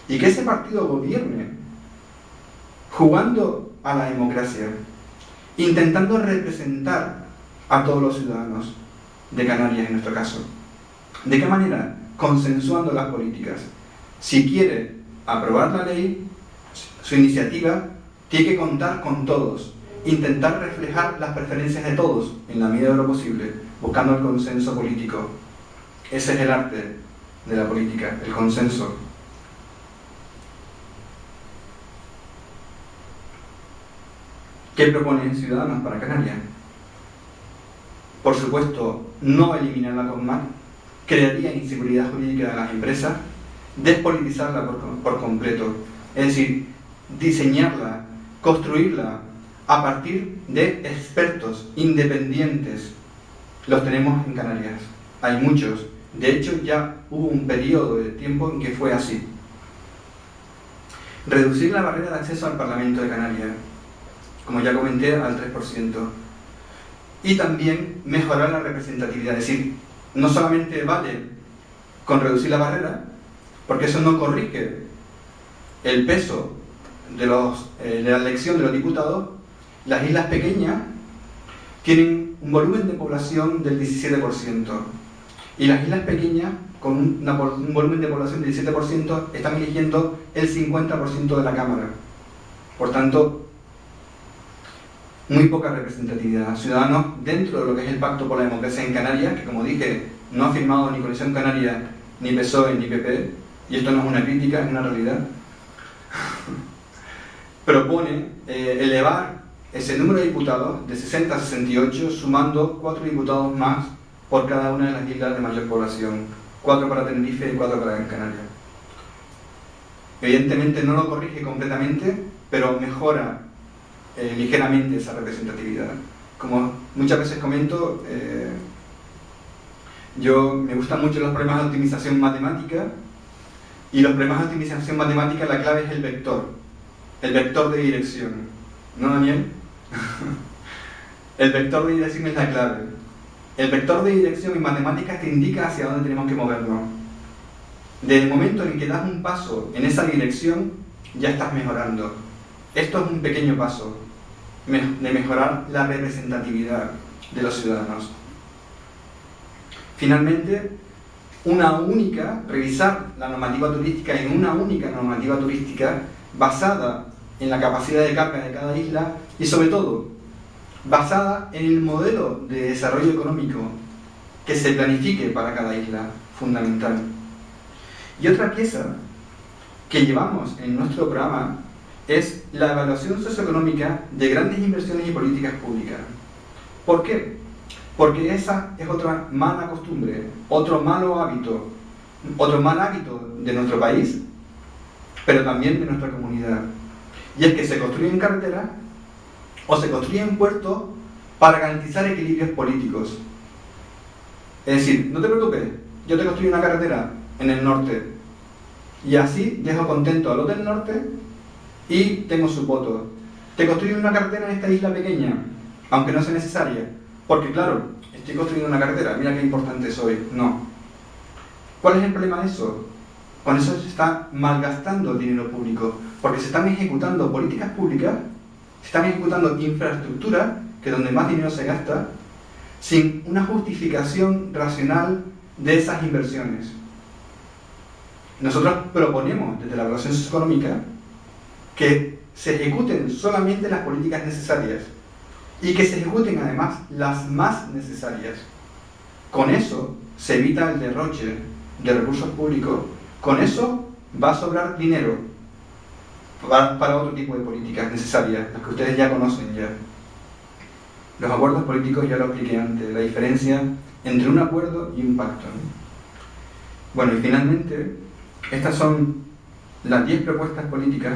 y que ese partido gobierne jugando a la democracia, intentando representar a todos los ciudadanos de Canarias en nuestro caso. ¿De qué manera? Consensuando las políticas. Si quiere aprobar la ley, su iniciativa tiene que contar con todos, intentar reflejar las preferencias de todos en la medida de lo posible, buscando el consenso político. Ese es el arte de la política, el consenso. ¿Qué propone Ciudadanos para Canarias? Por supuesto, no eliminar la CONMAC, crearía inseguridad jurídica de las empresas, despolitizarla por completo, es decir, diseñarla, construirla a partir de expertos independientes. Los tenemos en Canarias, hay muchos. De hecho, ya hubo un periodo de tiempo en que fue así. Reducir la barrera de acceso al Parlamento de Canarias, como ya comenté, al 3%. Y también mejorar la representatividad, es decir, no solamente vale con reducir la barrera, porque eso no corrige el peso de la elección de los diputados. Las islas pequeñas tienen un volumen de población del 17%, y las islas pequeñas, con un volumen de población del 17%, están eligiendo el 50% de la Cámara. Por tanto, muy poca representatividad. Ciudadanos, dentro de lo que es el Pacto por la Democracia en Canarias, que como dije, no ha firmado ni Coalición Canaria, ni PSOE, ni PP, y esto no es una crítica, es una realidad, propone elevar ese número de diputados de 60 a 68, sumando 4 diputados más por cada una de las islas de mayor población, 4 para Tenerife y 4 para Gran Canaria. Evidentemente no lo corrige completamente, pero mejora ligeramente esa representatividad. Como muchas veces comento, yo me gustan mucho los problemas de optimización matemática, y los problemas de optimización matemática, la clave es el vector de dirección. ¿No, Daniel? El vector de dirección es la clave. El vector de dirección en matemáticas te indica hacia dónde tenemos que movernos. Desde el momento en que das un paso en esa dirección, ya estás mejorando. Esto es un pequeño paso de mejorar la representatividad de los ciudadanos. Finalmente, revisar la normativa turística en una única normativa turística basada en la capacidad de carga de cada isla y, sobre todo, basada en el modelo de desarrollo económico que se planifique para cada isla, fundamental. Y otra pieza que llevamos en nuestro programa es la evaluación socioeconómica de grandes inversiones y políticas públicas. ¿Por qué? Porque esa es otra mala costumbre, otro mal hábito de nuestro país, pero también de nuestra comunidad. Y es que se construyen carreteras o se construyen puertos para garantizar equilibrios políticos. Es decir, no te preocupes, yo te construyo una carretera en el norte y así dejo contento a los del norte y tengo sus votos. Te construyo una carretera en esta isla pequeña, aunque no sea necesaria, porque claro, estoy construyendo una carretera, mira qué importante soy. No. ¿Cuál es el problema de eso? Con eso se está malgastando el dinero público, porque se están ejecutando políticas públicas, se están ejecutando infraestructuras, que es donde más dinero se gasta, sin una justificación racional de esas inversiones. Nosotros proponemos desde la evaluación socioeconómica que se ejecuten solamente las políticas necesarias y que se ejecuten además las más necesarias. Con eso se evita el derroche de recursos públicos, con eso va a sobrar dinero para otro tipo de políticas necesarias, las que ustedes ya conocen ya. Los acuerdos políticos ya lo expliqué antes, la diferencia entre un acuerdo y un pacto, ¿no? Bueno, y finalmente, estas son las 10 propuestas políticas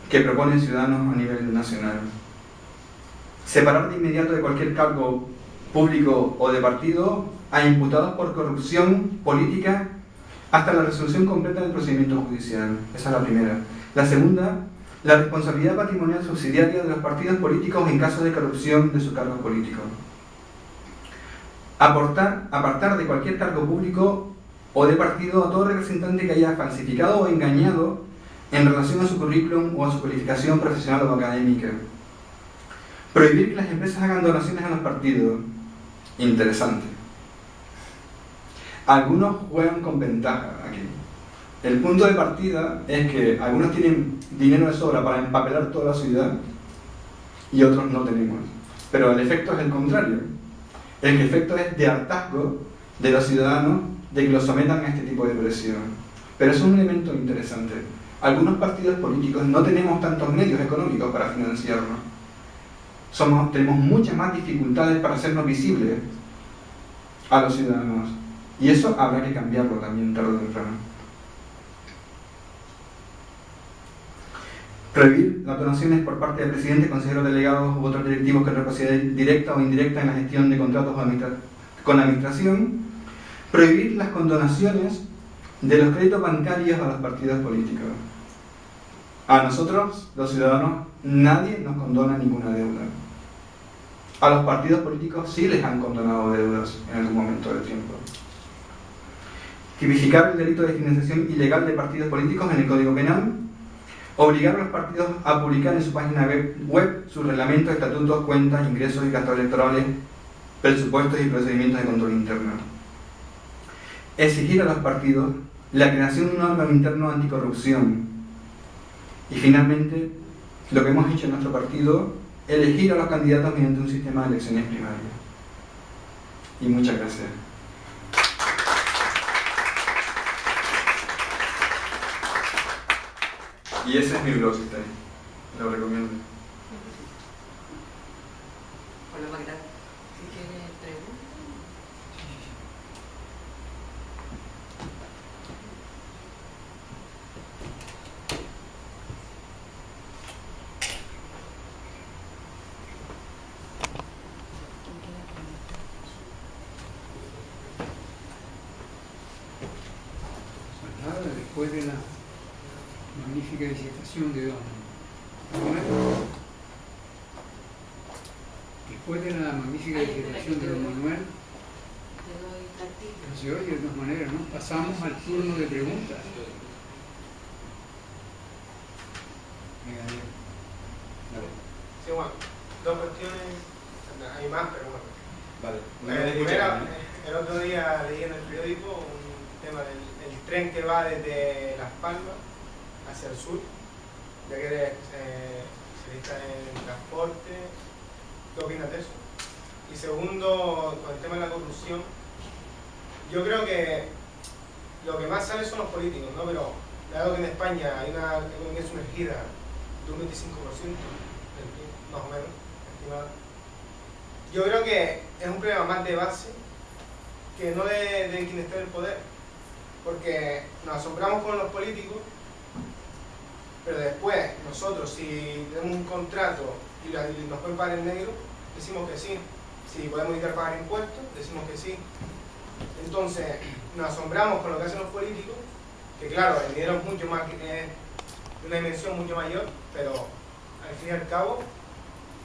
que proponen Ciudadanos a nivel nacional. Separar de inmediato de cualquier cargo público o de partido a imputados por corrupción política hasta la resolución completa del procedimiento judicial. Esa es la primera. La segunda, la responsabilidad patrimonial subsidiaria de los partidos políticos en caso de corrupción de sus cargos políticos. Apartar de cualquier cargo público o de partido a todo representante que haya falsificado o engañado en relación a su currículum o a su cualificación profesional o académica. Prohibir que las empresas hagan donaciones a los partidos. Interesante. Algunos juegan con ventaja aquí. El punto de partida es que algunos tienen dinero de sobra para empapelar toda la ciudad y otros no tenemos. Pero el efecto es el contrario. El efecto es de hartazgo de los ciudadanos de que los sometan a este tipo de presión. Pero es un elemento interesante. algunos partidos políticos no tenemos tantos medios económicos para financiarnos. Tenemos muchas más dificultades para hacernos visibles a los ciudadanos. Y eso habrá que cambiarlo también tarde o temprano. Prohibir las donaciones por parte de presidentes, consejeros delegados u otros directivos que representen directa o indirecta en la gestión de contratos con administración. Prohibir las condonaciones de los créditos bancarios a los partidos políticos. A nosotros, los ciudadanos, nadie nos condona ninguna deuda. A los partidos políticos sí les han condonado deudas en algún momento del tiempo. Tipificar el delito de financiación ilegal de partidos políticos en el Código Penal. Obligar a los partidos a publicar en su página web sus reglamentos, estatutos, cuentas, ingresos y gastos electorales, presupuestos y procedimientos de control interno. Exigir a los partidos la creación de un órgano interno anticorrupción. Y finalmente, lo que hemos hecho en nuestro partido, elegir a los candidatos mediante un sistema de elecciones primarias. Y muchas gracias. Y ese es mi blog, está ahí. Lo recomiendo. Hola Magda, si tienes preguntas. Después de la magnífica disertación de don Manuel, después de la magnífica disertación de don Manuel, no se oye de todas maneras, ¿no? Pasamos al turno de preguntas. Sí, bueno, dos cuestiones, hay más, pero bueno. Vale. Primero, el otro día leí en el periódico un tema del tren que va desde Las Palmas hacia el sur, ya que eres especialista en transporte. ¿Qué opinas de eso? Y segundo, con el tema de la corrupción, yo creo que lo que más sabe son los políticos, ¿no? Pero dado que en España hay una economía sumergida de un 25% del PIB, más o menos, estimado, yo creo que es un problema más de base que no de quien esté en el poder, porque nos asombramos con los políticos, pero después nosotros, si tenemos un contrato y nos pueden pagar en negro, decimos que sí. Si podemos evitar pagar impuestos, decimos que sí. Entonces, nos asombramos con lo que hacen los políticos, que claro, el dinero es mucho más, de una dimensión mucho mayor, pero al fin y al cabo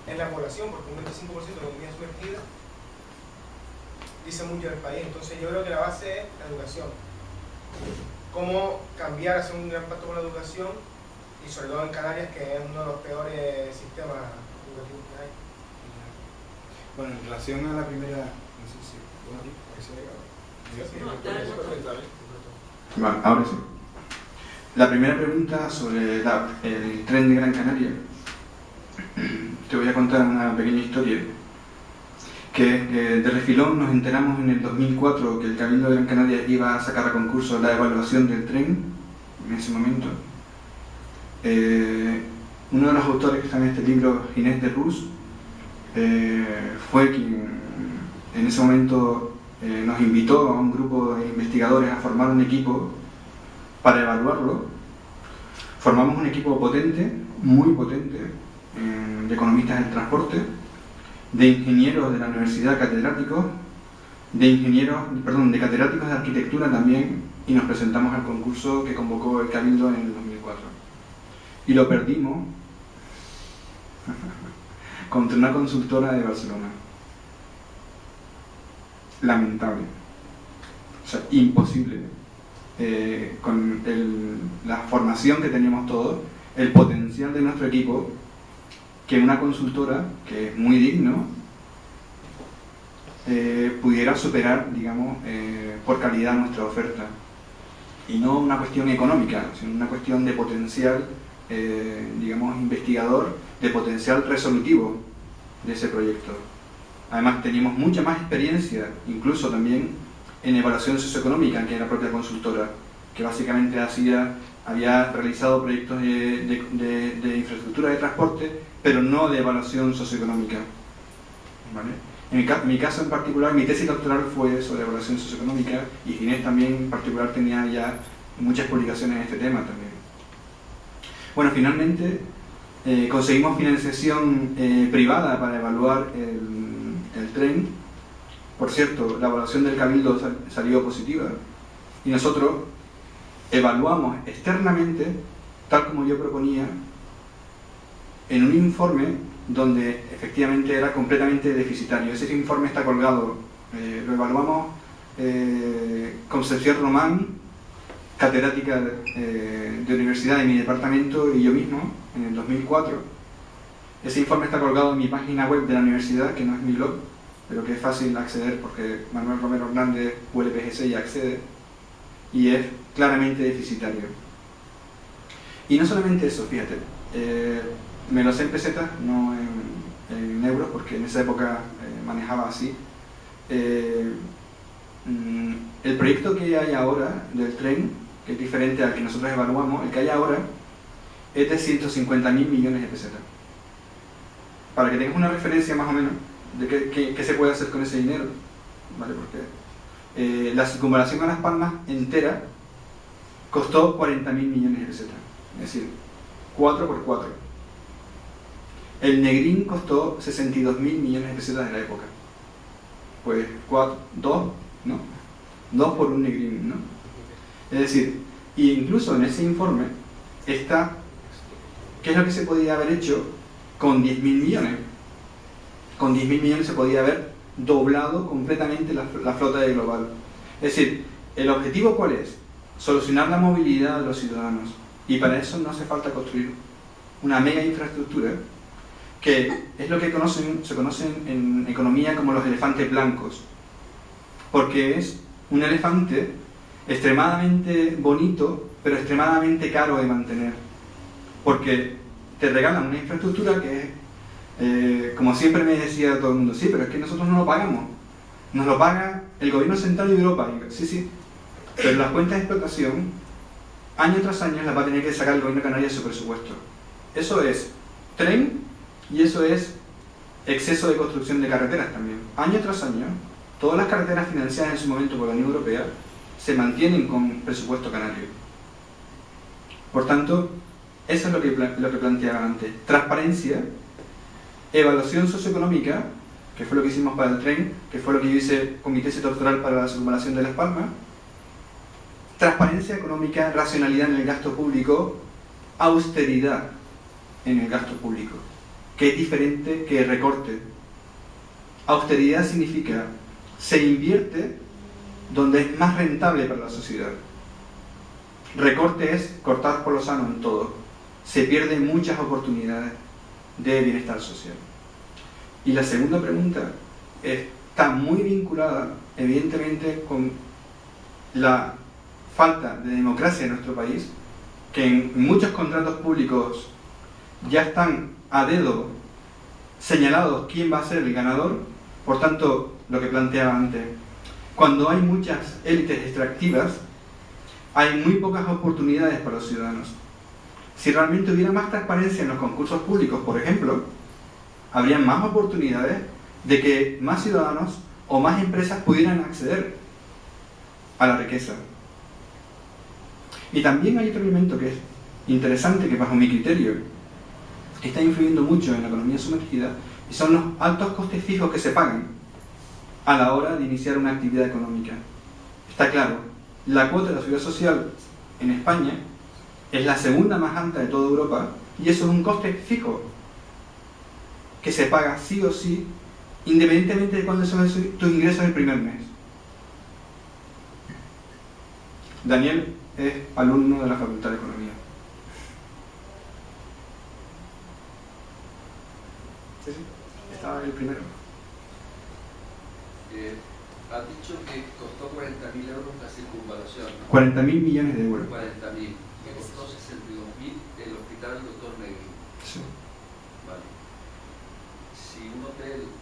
es la población, porque un 25% de la economía sumergida dice mucho del país. Entonces yo creo que la base es la educación. Cómo cambiar, hacer un gran pacto con la educación, y sobre todo en Canarias, que es uno de los peores sistemas educativos que hay. Bueno, en relación a la primera... No sé si... Bueno, ahora sí. La primera pregunta sobre el tren de Gran Canaria. Te voy a contar una pequeña historia. Que de refilón nos enteramos en el 2004 que el Cabildo de Gran Canaria iba a sacar a concurso la evaluación del tren, en ese momento. Uno de los autores que está en este libro, Ginés de Rus, fue quien en ese momento nos invitó a un grupo de investigadores a formar un equipo para evaluarlo. Formamos un equipo potente, muy potente, de economistas del transporte, de ingenieros de la universidad, catedráticos, de catedráticos de arquitectura también, y nos presentamos al concurso que convocó el Cabildo en el 2004. Y lo perdimos contra una consultora de Barcelona. Lamentable. O sea, imposible. Con la formación que teníamos todos, el potencial de nuestro equipo, que una consultora, que es muy digno, pudiera superar, digamos, por calidad nuestra oferta. Y no una cuestión económica, sino una cuestión de potencial, digamos, investigador, de potencial resolutivo de ese proyecto. Además, teníamos mucha más experiencia, incluso también en evaluación socioeconómica, que la propia consultora, que básicamente hacía había realizado proyectos de infraestructura de transporte, pero no de evaluación socioeconómica, ¿vale? En mi caso en particular, mi tesis doctoral fue sobre evaluación socioeconómica, y Ginés también en particular tenía ya muchas publicaciones en este tema también. Bueno, finalmente conseguimos financiación privada para evaluar el tren. Por cierto, la evaluación del Cabildo salió positiva, y nosotros evaluamos externamente, tal como yo proponía, en un informe donde efectivamente era completamente deficitario. Ese informe está colgado, lo evaluamos Concepción Román, catedrática de universidad de mi departamento, y yo mismo, en el 2004. Ese informe está colgado en mi página web de la universidad, que no es mi blog, pero que es fácil acceder porque Manuel Romero Hernández, ULPGC, ya accede, y es claramente deficitario. Y no solamente eso, fíjate, me lo sé en pesetas, no en euros, porque en esa época manejaba así. El proyecto que hay ahora del tren, que es diferente al que nosotros evaluamos, el que hay ahora es de 150.000 millones de pesetas. Para que tengas una referencia más o menos de qué se puede hacer con ese dinero, ¿vale? Porque la circunvalación a Las Palmas entera costó 40.000 millones de pesetas, es decir, 4 por 4. El Negrín costó 62.000 millones de pesetas de la época. Pues 2, ¿no? 2 por un Negrín, ¿no? Es decir, y incluso en ese informe está qué es lo que se podía haber hecho con 10.000 millones. Con 10.000 millones se podía haber doblado completamente la flota de Global. Es decir, ¿el objetivo cuál es? Solucionar la movilidad de los ciudadanos. Y para eso no hace falta construir una mega infraestructura, que es lo que se conocen en economía como los elefantes blancos. Porque es un elefante extremadamente bonito, pero extremadamente caro de mantener. Porque te regalan una infraestructura que es, como siempre me decía todo el mundo, sí, pero es que nosotros no lo pagamos. Nos lo paga el gobierno central de Europa. Y yo, sí, pero las cuentas de explotación, año tras año, las va a tener que sacar el gobierno canario de su presupuesto. Eso es tren, y eso es exceso de construcción de carreteras también. Año tras año, todas las carreteras financiadas en su momento por la Unión Europea se mantienen con presupuesto canario. Por tanto, eso es lo que planteaba antes. Transparencia, evaluación socioeconómica, que fue lo que hicimos para el tren, que fue lo que yo hice con mi tesis doctoral para la circunvalación de Las Palmas. Transparencia económica, racionalidad en el gasto público, austeridad en el gasto público, que es diferente que recorte. Austeridad significa se invierte donde es más rentable para la sociedad. Recorte es cortar por lo sano en todo. Se pierden muchas oportunidades de bienestar social. Y la segunda pregunta está muy vinculada, evidentemente, con la falta de democracia en nuestro país, que en muchos contratos públicos ya están a dedo señalados quién va a ser el ganador. Por tanto, lo que planteaba antes, cuando hay muchas élites extractivas, hay muy pocas oportunidades para los ciudadanos. Si realmente hubiera más transparencia en los concursos públicos, por ejemplo, habría más oportunidades de que más ciudadanos o más empresas pudieran acceder a la riqueza. Y también hay otro elemento que es interesante, que bajo mi criterio está influyendo mucho en la economía sumergida, y son los altos costes fijos que se pagan a la hora de iniciar una actividad económica. Está claro, la cuota de la seguridad social en España es la segunda más alta de toda Europa, y eso es un coste fijo que se paga sí o sí, independientemente de cuándo son tus ingresos el primer mes. Daniel es alumno de la Facultad de Economía. Sí, estaba el primero. Has dicho que costó 40.000 euros la circunvalación, ¿no? 40.000 millones de euros. 40.000, que costó 62.000 el hospital Dr. Negrín. Sí. Vale. Si un hotel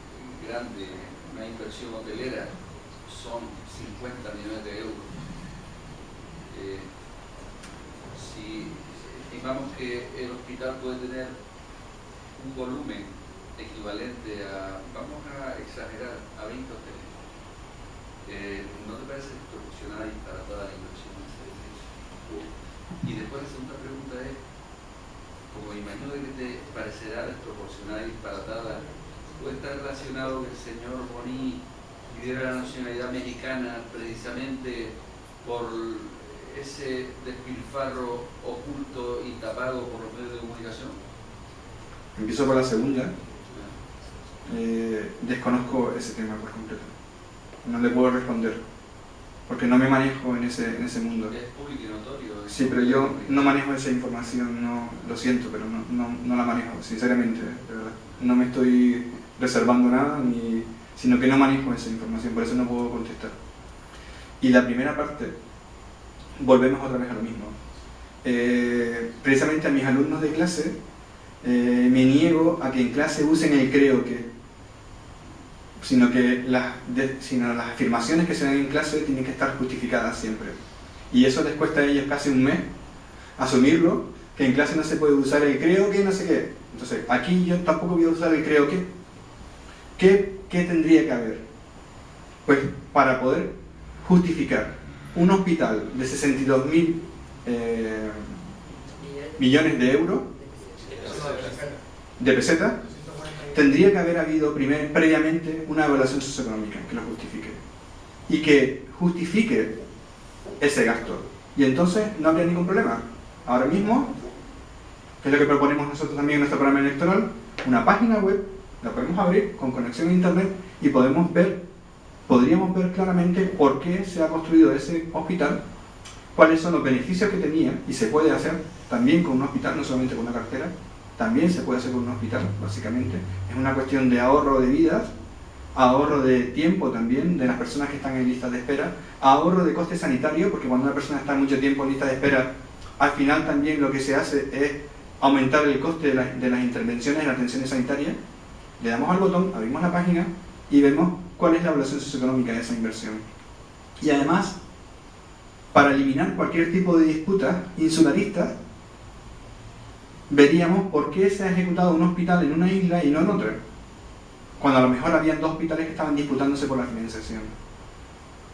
grande, una inversión hotelera, son 50 millones de euros, si si estimamos que el hospital puede tener un volumen equivalente a, vamos a exagerar, a 20 hoteles, ¿no te parece desproporcionada y para toda la inversión en ese edificio? Y después la segunda pregunta es, como imagino que te parecerá desproporcionada y disparatada, ¿puede estar relacionado que el señor Boni pidiera la nacionalidad mexicana precisamente por ese despilfarro oculto y tapado por los medios de comunicación? Empiezo por la segunda. Desconozco ese tema por completo. No le puedo responder, porque no me manejo en ese mundo. Es público y notorio. Sí, pero yo no manejo esa información, no, lo siento, pero no la manejo, sinceramente, de verdad. No me estoy reservando nada, sino que no manejo esa información, por eso no puedo contestar. Y la primera parte, volvemos otra vez a lo mismo. Precisamente a mis alumnos de clase, me niego a que en clase usen el creo que, sino que las afirmaciones que se dan en clase tienen que estar justificadas siempre. Y eso les cuesta a ellos casi un mes asumirlo, que en clase no se puede usar el creo que no sé qué. Entonces, aquí yo tampoco voy a usar el creo que. ¿Qué tendría que haber? Pues para poder justificar un hospital de 62.000 millones de euros, de pesetas, tendría que haber habido previamente una evaluación socioeconómica que lo justifique y que justifique ese gasto, y entonces no habría ningún problema. Ahora mismo, que es lo que proponemos nosotros también en nuestro programa electoral, una página web, la podemos abrir con conexión a internet y podríamos ver claramente por qué se ha construido ese hospital, cuáles son los beneficios que tenía, y se puede hacer también con un hospital, no solamente con una cartera, también se puede hacer con un hospital, básicamente. Es una cuestión de ahorro de vidas, ahorro de tiempo también de las personas que están en listas de espera, ahorro de coste sanitario, porque cuando una persona está mucho tiempo en lista de espera, al final también lo que se hace es aumentar el coste de las intervenciones en la atención sanitaria. Le damos al botón, abrimos la página y vemos cuál es la evaluación socioeconómica de esa inversión. Y además, para eliminar cualquier tipo de disputas insularistas, veríamos por qué se ha ejecutado un hospital en una isla y no en otra, cuando a lo mejor habían dos hospitales que estaban disputándose por la financiación.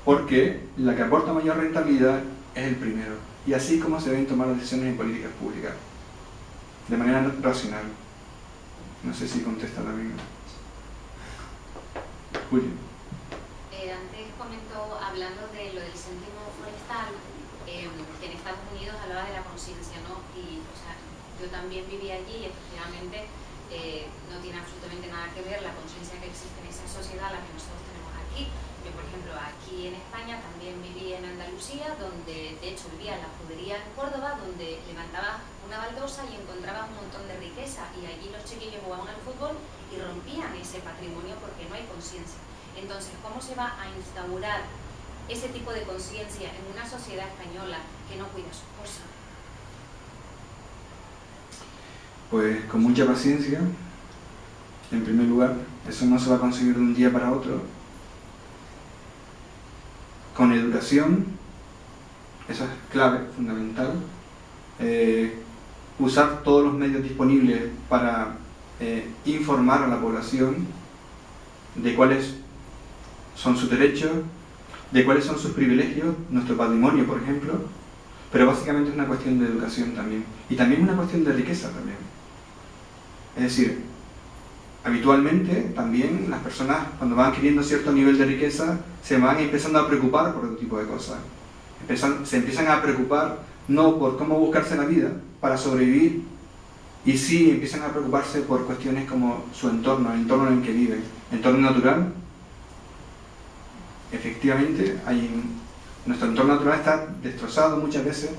Porque la que aporta mayor rentabilidad es el primero. Y así es como se deben tomar las decisiones en políticas públicas, de manera racional. No sé si contesta también. Julio. Antes comentó, hablando de lo del céntimo forestal, que en Estados Unidos hablaba de la conciencia, ¿no? Y, o sea, yo también viví allí y efectivamente no tiene absolutamente nada que ver la conciencia que existe en esa sociedad a la que nosotros tenemos aquí. Yo, por ejemplo, aquí en España también viví en Andalucía, donde de hecho vivía en la judería en Córdoba, donde levantaba una baldosa y encontraba un montón de riqueza, y allí los chiquillos jugaban al fútbol y rompían ese patrimonio porque no hay conciencia. Entonces, ¿cómo se va a instaurar ese tipo de conciencia en una sociedad española que no cuida sus cosas? Pues con mucha paciencia, en primer lugar. Eso no se va a conseguir de un día para otro. Con educación, eso es clave, fundamental. Usar todos los medios disponibles para informar a la población de cuáles son sus derechos, de cuáles son sus privilegios, nuestro patrimonio, por ejemplo. Pero básicamente es una cuestión de educación también. Y también una cuestión de riqueza también. Es decir, habitualmente también las personas, cuando van adquiriendo cierto nivel de riqueza, se van empezando a preocupar por otro tipo de cosas. Se empiezan a preocupar no por cómo buscarse la vida para sobrevivir, y sí empiezan a preocuparse por cuestiones como su entorno, el entorno en el que viven. Entorno natural, efectivamente, nuestro entorno natural está destrozado muchas veces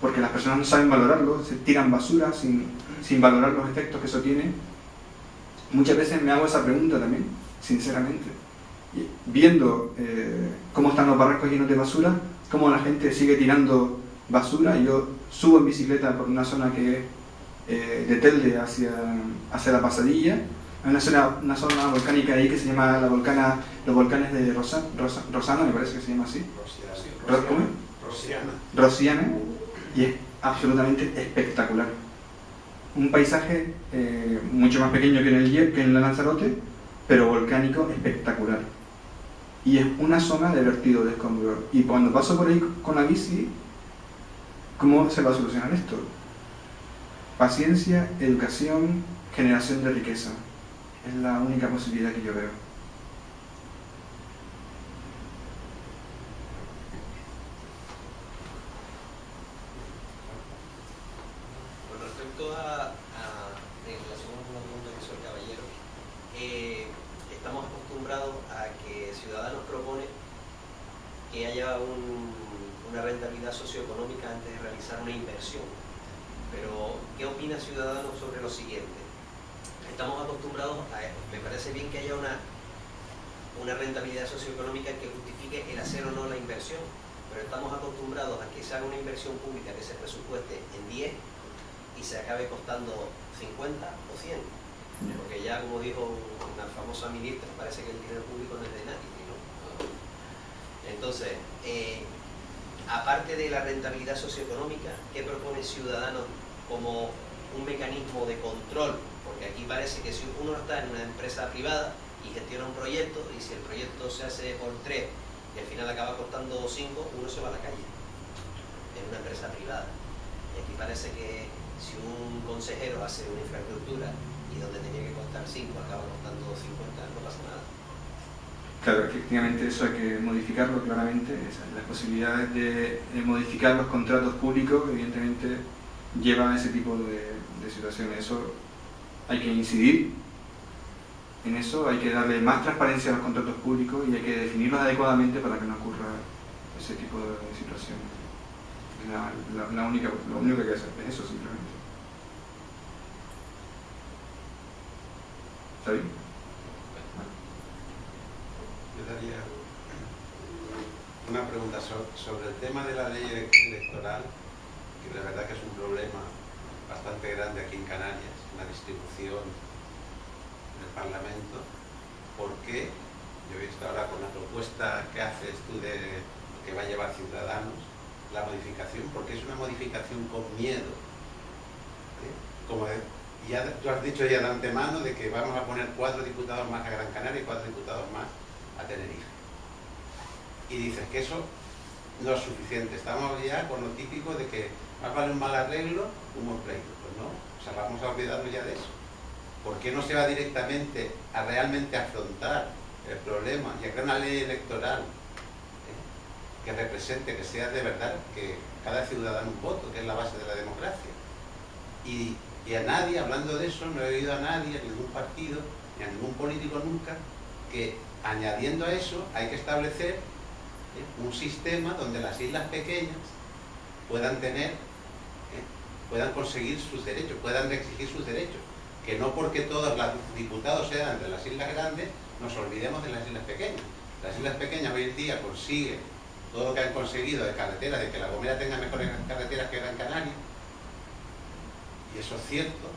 porque las personas no saben valorarlo, se tiran basura sin valorar los efectos que eso tiene. Muchas veces me hago esa pregunta también, sinceramente. Viendo cómo están los barrancos llenos de basura, cómo la gente sigue tirando basura. Yo subo en bicicleta por una zona que es de Telde hacia la Pasadilla. Hay una zona volcánica ahí que se llama los volcanes de Rosana, me parece que se llama así. Rosiana. Y es absolutamente espectacular. Un paisaje mucho más pequeño que en la Lanzarote, pero volcánico espectacular. Y es una zona de vertido de escombros. Y cuando paso por ahí con la bici, ¿cómo se va a solucionar esto? Paciencia, educación, generación de riqueza. Es la única posibilidad que yo veo. Con respecto en relación con una pregunta que hizo el caballero, estamos acostumbrados a que Ciudadanos propone que haya una rentabilidad socioeconómica antes de realizar una inversión. Pero, ¿qué opina Ciudadanos sobre lo siguiente? Estamos acostumbrados me parece bien que haya una rentabilidad socioeconómica que justifique el hacer o no la inversión, pero estamos acostumbrados a que se haga una inversión pública que se presupueste en 10 y se acabe costando 50 o 100, porque ya, como dijo una famosa ministra, parece que el dinero público no es de nadie, ¿no? Entonces, aparte de la rentabilidad socioeconómica, ¿qué propone Ciudadanos como un mecanismo de control? Porque aquí parece que si uno está en una empresa privada y gestiona un proyecto, y si el proyecto se hace por 3 y al final acaba costando 5, uno se va a la calle en una empresa privada. Y aquí parece que si un consejero hace una infraestructura y donde tenía que costar 5 acaba costando 50, no pasa nada. Claro, efectivamente eso hay que modificarlo claramente. Las posibilidades de modificar los contratos públicos evidentemente llevan a ese tipo de situaciones. Eso hay que incidir en eso, hay que darle más transparencia a los contratos públicos y hay que definirlos adecuadamente para que no ocurra ese tipo de situaciones. Lo único que hay que hacer es eso, simplemente. ¿Está bien? Yo daría una pregunta sobre el tema de la ley electoral, que la verdad que es un problema bastante grande aquí en Canarias, la distribución del Parlamento. ¿Por qué? Yo he visto ahora con la propuesta que haces tú de que va a llevar Ciudadanos, la modificación, porque es una modificación con miedo. Como ya tú has dicho ya de antemano de que vamos a poner 4 diputados más a Gran Canaria y 4 diputados más a Tenerife. Y dices que eso no es suficiente. Estamos ya con lo típico de que más vale un mal arreglo que un buen pleito. Pues no, o sea, vamos a olvidarnos ya de eso. ¿Por qué no se va directamente a realmente afrontar el problema y a crear una ley electoral que represente, que sea de verdad, que cada ciudadano un voto, que es la base de la democracia? Y a nadie, hablando de eso, no he oído a nadie, a ningún partido, ni a ningún político nunca, que añadiendo a eso hay que establecer un sistema donde las islas pequeñas puedan tener, puedan conseguir sus derechos, puedan exigir sus derechos. Que no porque todos los diputados sean de las islas grandes, nos olvidemos de las islas pequeñas. Las islas pequeñas hoy en día consiguen todo lo que han conseguido de carreteras, de que La Gomera tenga mejores carreteras que Gran Canaria, y eso es cierto.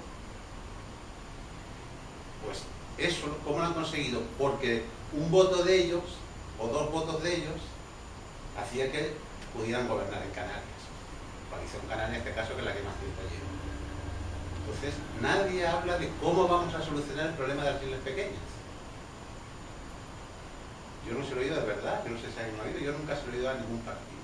Pues eso, ¿cómo lo han conseguido? Porque un voto de ellos, o 2 votos de ellos, hacía que pudieran gobernar en Canarias. Coalición Canaria, en este caso, que es la que más tiempo lleva. Entonces, nadie habla de cómo vamos a solucionar el problema de las islas pequeñas. Yo no se lo he oído de verdad, yo no sé si alguien lo ha oído, yo nunca se lo he oído a ningún partido.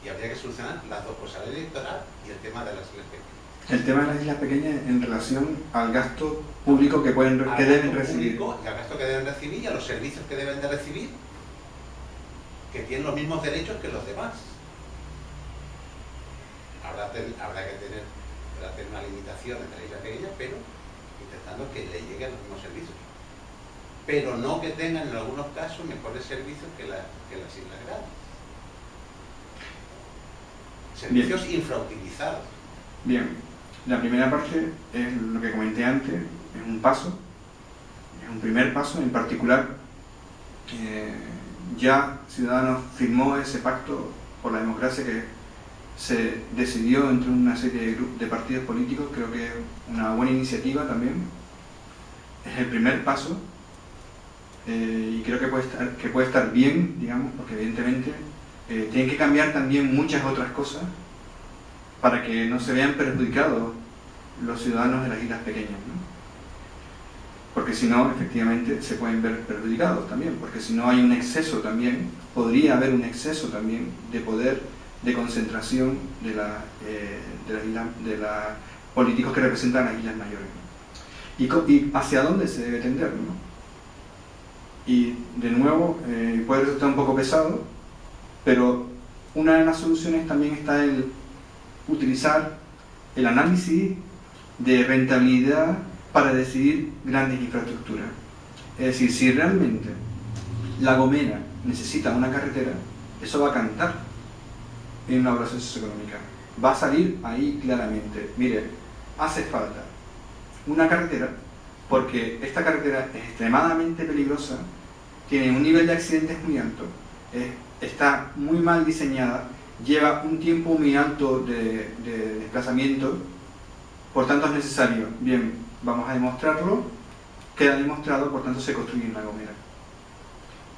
Y habría que solucionar las dos cosas, la ley electoral y el tema de las islas pequeñas. El tema de las islas pequeñas en relación al gasto público que deben recibir. Y al gasto que deben recibir y a los servicios que deben de recibir, que tienen los mismos derechos que los demás. Habrá que tener una limitación entre la isla pequeña, pero intentando que le lleguen los mismos servicios. Pero no que tengan en algunos casos mejores servicios que las islas grandes. Servicios infrautilizados. Bien, la primera parte es lo que comenté antes, es un paso, es un primer paso. En particular, ya Ciudadanos firmó ese pacto por la democracia que se decidió entre una serie de partidos políticos. Creo que es una buena iniciativa también, es el primer paso, y creo que puede estar bien, digamos, porque evidentemente tienen que cambiar también muchas otras cosas para que no se vean perjudicados los ciudadanos de las islas pequeñas, ¿no? Porque si no, efectivamente, se pueden ver perjudicados también, porque si no hay un exceso también, podría haber un exceso también de poder, de concentración de los políticos que representan las islas mayores, ¿no? Y hacia dónde se debe tender, ¿no? Y de nuevo, puede resultar un poco pesado, pero una de las soluciones también está en utilizar el análisis de rentabilidad para decidir grandes infraestructuras. Es decir, si realmente La Gomera necesita una carretera, eso va a cantar en una evaluación socioeconómica. Va a salir ahí claramente. Mire, hace falta una carretera porque esta carretera es extremadamente peligrosa, tiene un nivel de accidentes muy alto, está muy mal diseñada, lleva un tiempo muy alto de desplazamiento, por tanto es necesario. Bien, vamos a demostrarlo, queda demostrado, por tanto se construye en La Gomera.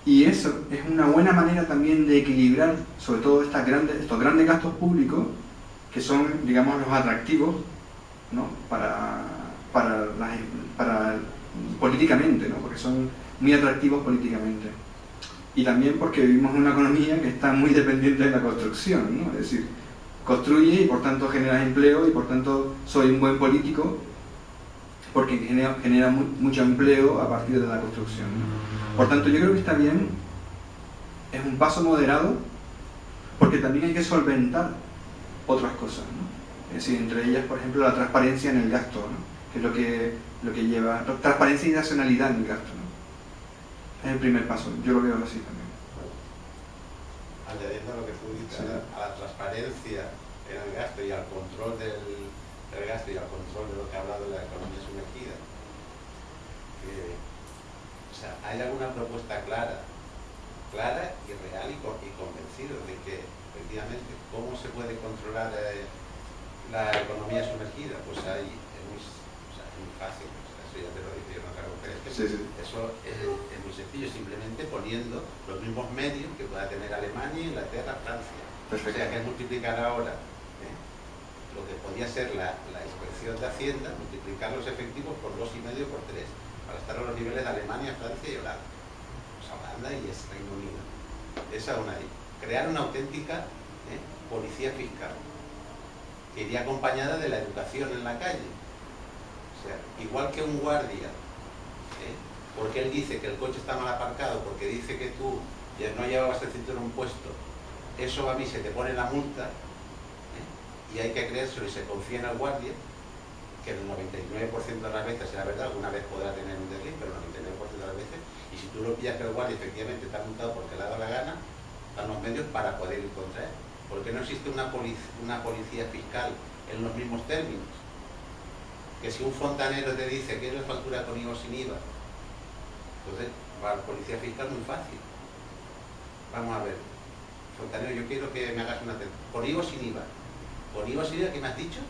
Y eso es una buena manera también de equilibrar, sobre todo estos grandes gastos públicos, que son, digamos, los atractivos, ¿no? Políticamente, ¿no? Porque son muy atractivos políticamente. Y también porque vivimos en una economía que está muy dependiente de la construcción, ¿no? Es decir, construye y por tanto generas empleo y por tanto soy un buen político porque genera mucho empleo a partir de la construcción, ¿no? Por tanto, yo creo que está bien, es un paso moderado, porque también hay que solventar otras cosas, ¿no? Es decir, entre ellas, por ejemplo, la transparencia en el gasto, ¿no? Que es lo que lleva, transparencia y racionalidad en el gasto, ¿no? Es el primer paso, yo lo veo así también. Añadiendo a lo que tú dices, a la transparencia en el gasto y al control del gasto y al control de lo que ha hablado de la economía sumergida. O sea, ¿hay alguna propuesta clara y real y convencido de que efectivamente cómo se puede controlar la economía sumergida? Pues es muy fácil, o sea, eso ya te lo dice, yo no tengo que creer. Eso es muy sencillo, simplemente poniendo los mismos medios que pueda tener Alemania, Inglaterra, Francia. Perfecto. O sea, que es multiplicar ahora lo que podía ser la inspección de Hacienda, multiplicar los efectivos por 2,5 por 3, para estar a los niveles de Alemania, Francia y Holanda. Pues Holanda y Reino Unido. Esa una ahí. Crear una auténtica policía fiscal, que iría acompañada de la educación en la calle. O sea, igual que un guardia, porque él dice que el coche está mal aparcado, porque dice que tú ya no llevabas el cinturón puesto, eso a mí se te pone la multa, y hay que creérselo y se confía en el guardia, que el 99% de las veces será verdad, alguna vez podrá tener un desliz, pero el 99% de las veces, y si tú lo pillas que el guardia efectivamente está multado porque le ha dado la gana, dan los medios para poder ir contra él. Porque no existe una policía fiscal en los mismos términos. Que si un fontanero te dice que es la factura con IVA o sin IVA, entonces para la policía fiscal es muy fácil. Vamos a ver, fontanero, yo quiero que me hagas una con IVA o sin IVA. Con IVA o sin IVA, ¿qué me has dicho?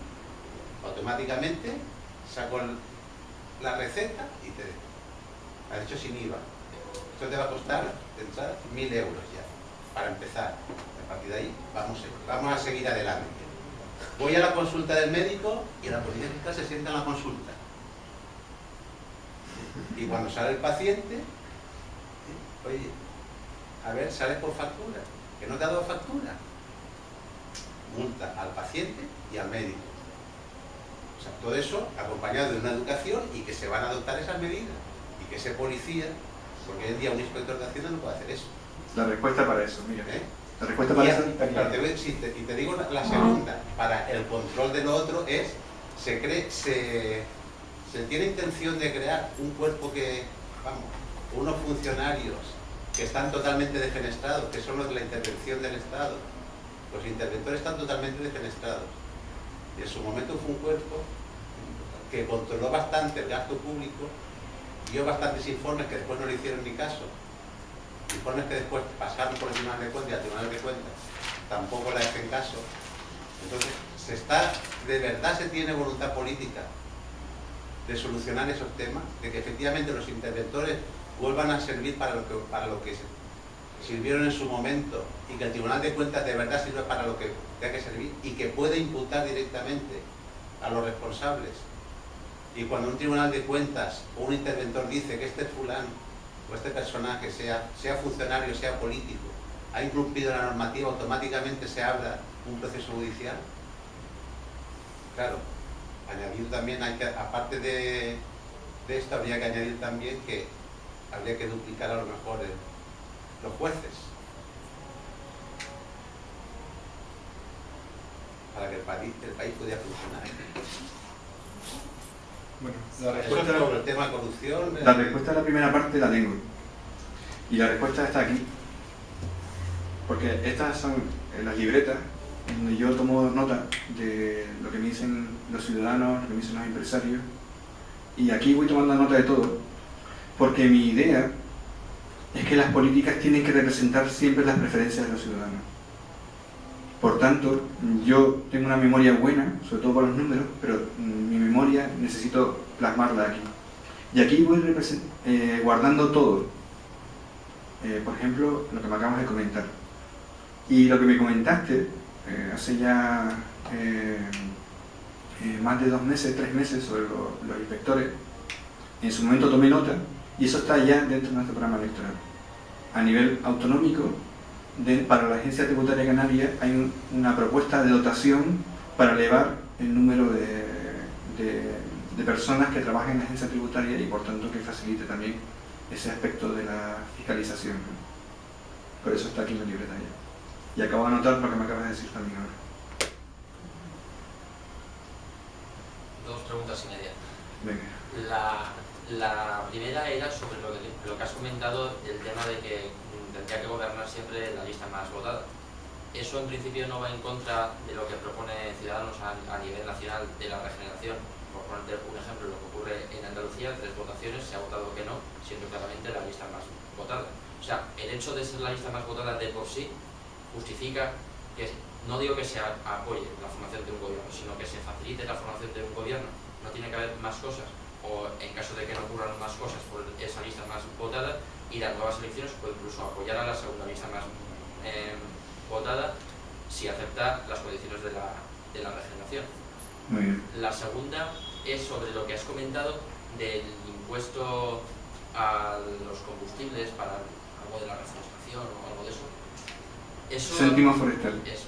Automáticamente saco la receta y te has dicho sin IVA. Esto te va a costar de entrada 1.000 euros ya, para empezar. A partir de ahí vamos a seguir adelante. Voy a la consulta del médico y la policía fiscal se sienta en la consulta. Y cuando sale el paciente, oye, a ver, sale por factura, que no te ha dado factura. Multa al paciente y al médico. O sea, todo eso acompañado de una educación y que se van a adoptar esas medidas. Y que ese policía, porque hoy en día un inspector de Hacienda no puede hacer eso. La respuesta para eso, mira. La respuesta para eso está clara. Y te digo la segunda, para el control de lo otro es, se tiene intención de crear un cuerpo que, vamos, unos funcionarios que están totalmente defenestrados, que son los de la intervención del Estado. Los interventores están totalmente defenestrados. Y en su momento fue un cuerpo que controló bastante el gasto público, dio bastantes informes que después no le hicieron ni caso. Informes que después pasaron por el Tribunal de Cuentas y al Tribunal de Cuentas tampoco le hacen caso. Entonces, de verdad se tiene voluntad política de solucionar esos temas, de que efectivamente los interventores vuelvan a servir para lo que sirvieron en su momento y que el Tribunal de Cuentas de verdad sirve para lo que tenga que servir y que puede imputar directamente a los responsables. Y cuando un Tribunal de Cuentas o un interventor dice que este fulano o este personaje, sea funcionario, sea político, ha incumplido la normativa, automáticamente se abra un proceso judicial. Claro, añadir también, aparte de esto, habría que añadir también que habría que duplicar a lo mejor los jueces para que el país pudiera funcionar. Bueno, Eso es sobre el tema de corrupción. La respuesta a la primera parte la tengo. Y la respuesta está aquí. Porque estas son las libretas donde yo tomo nota de lo que me dicen los ciudadanos, lo que me dicen los empresarios. Y aquí voy tomando nota de todo. Porque mi idea es que las políticas tienen que representar siempre las preferencias de los ciudadanos. Por tanto, yo tengo una memoria buena, sobre todo por los números, pero mi memoria necesito plasmarla aquí. Y aquí voy guardando todo. Por ejemplo, lo que me acabas de comentar. Y lo que me comentaste hace ya más de 2 meses, 3 meses sobre los inspectores, en su momento tomé nota y eso está ya dentro de nuestro programa electoral. A nivel autonómico, para la Agencia Tributaria Canaria hay una propuesta de dotación para elevar el número de personas que trabajan en la agencia tributaria y por tanto que facilite también ese aspecto de la fiscalización. Por eso está aquí en la libreta ya. Y acabo de anotar lo que me acabas de decir también ahora. 2 preguntas y media. Venga. La primera era sobre lo que has comentado, el tema de que tendría que gobernar siempre la lista más votada. Eso en principio no va en contra de lo que propone Ciudadanos a nivel nacional de la regeneración. Por ponerte un ejemplo, lo que ocurre en Andalucía, 3 votaciones, se ha votado que no, siendo claramente la lista más votada. O sea, el hecho de ser la lista más votada de por sí justifica que, no digo que se apoye la formación de un gobierno, sino que se facilite la formación de un gobierno. No tiene que haber más cosas, o en caso de que no ocurran más cosas por esa lista más votada, ir a nuevas elecciones o incluso apoyar a la segunda lista más votada si acepta las condiciones de la regeneración. Muy bien. La segunda es sobre lo que has comentado del impuesto a los combustibles para algo de la reforestación o algo de eso. Céntimo forestal. Eso.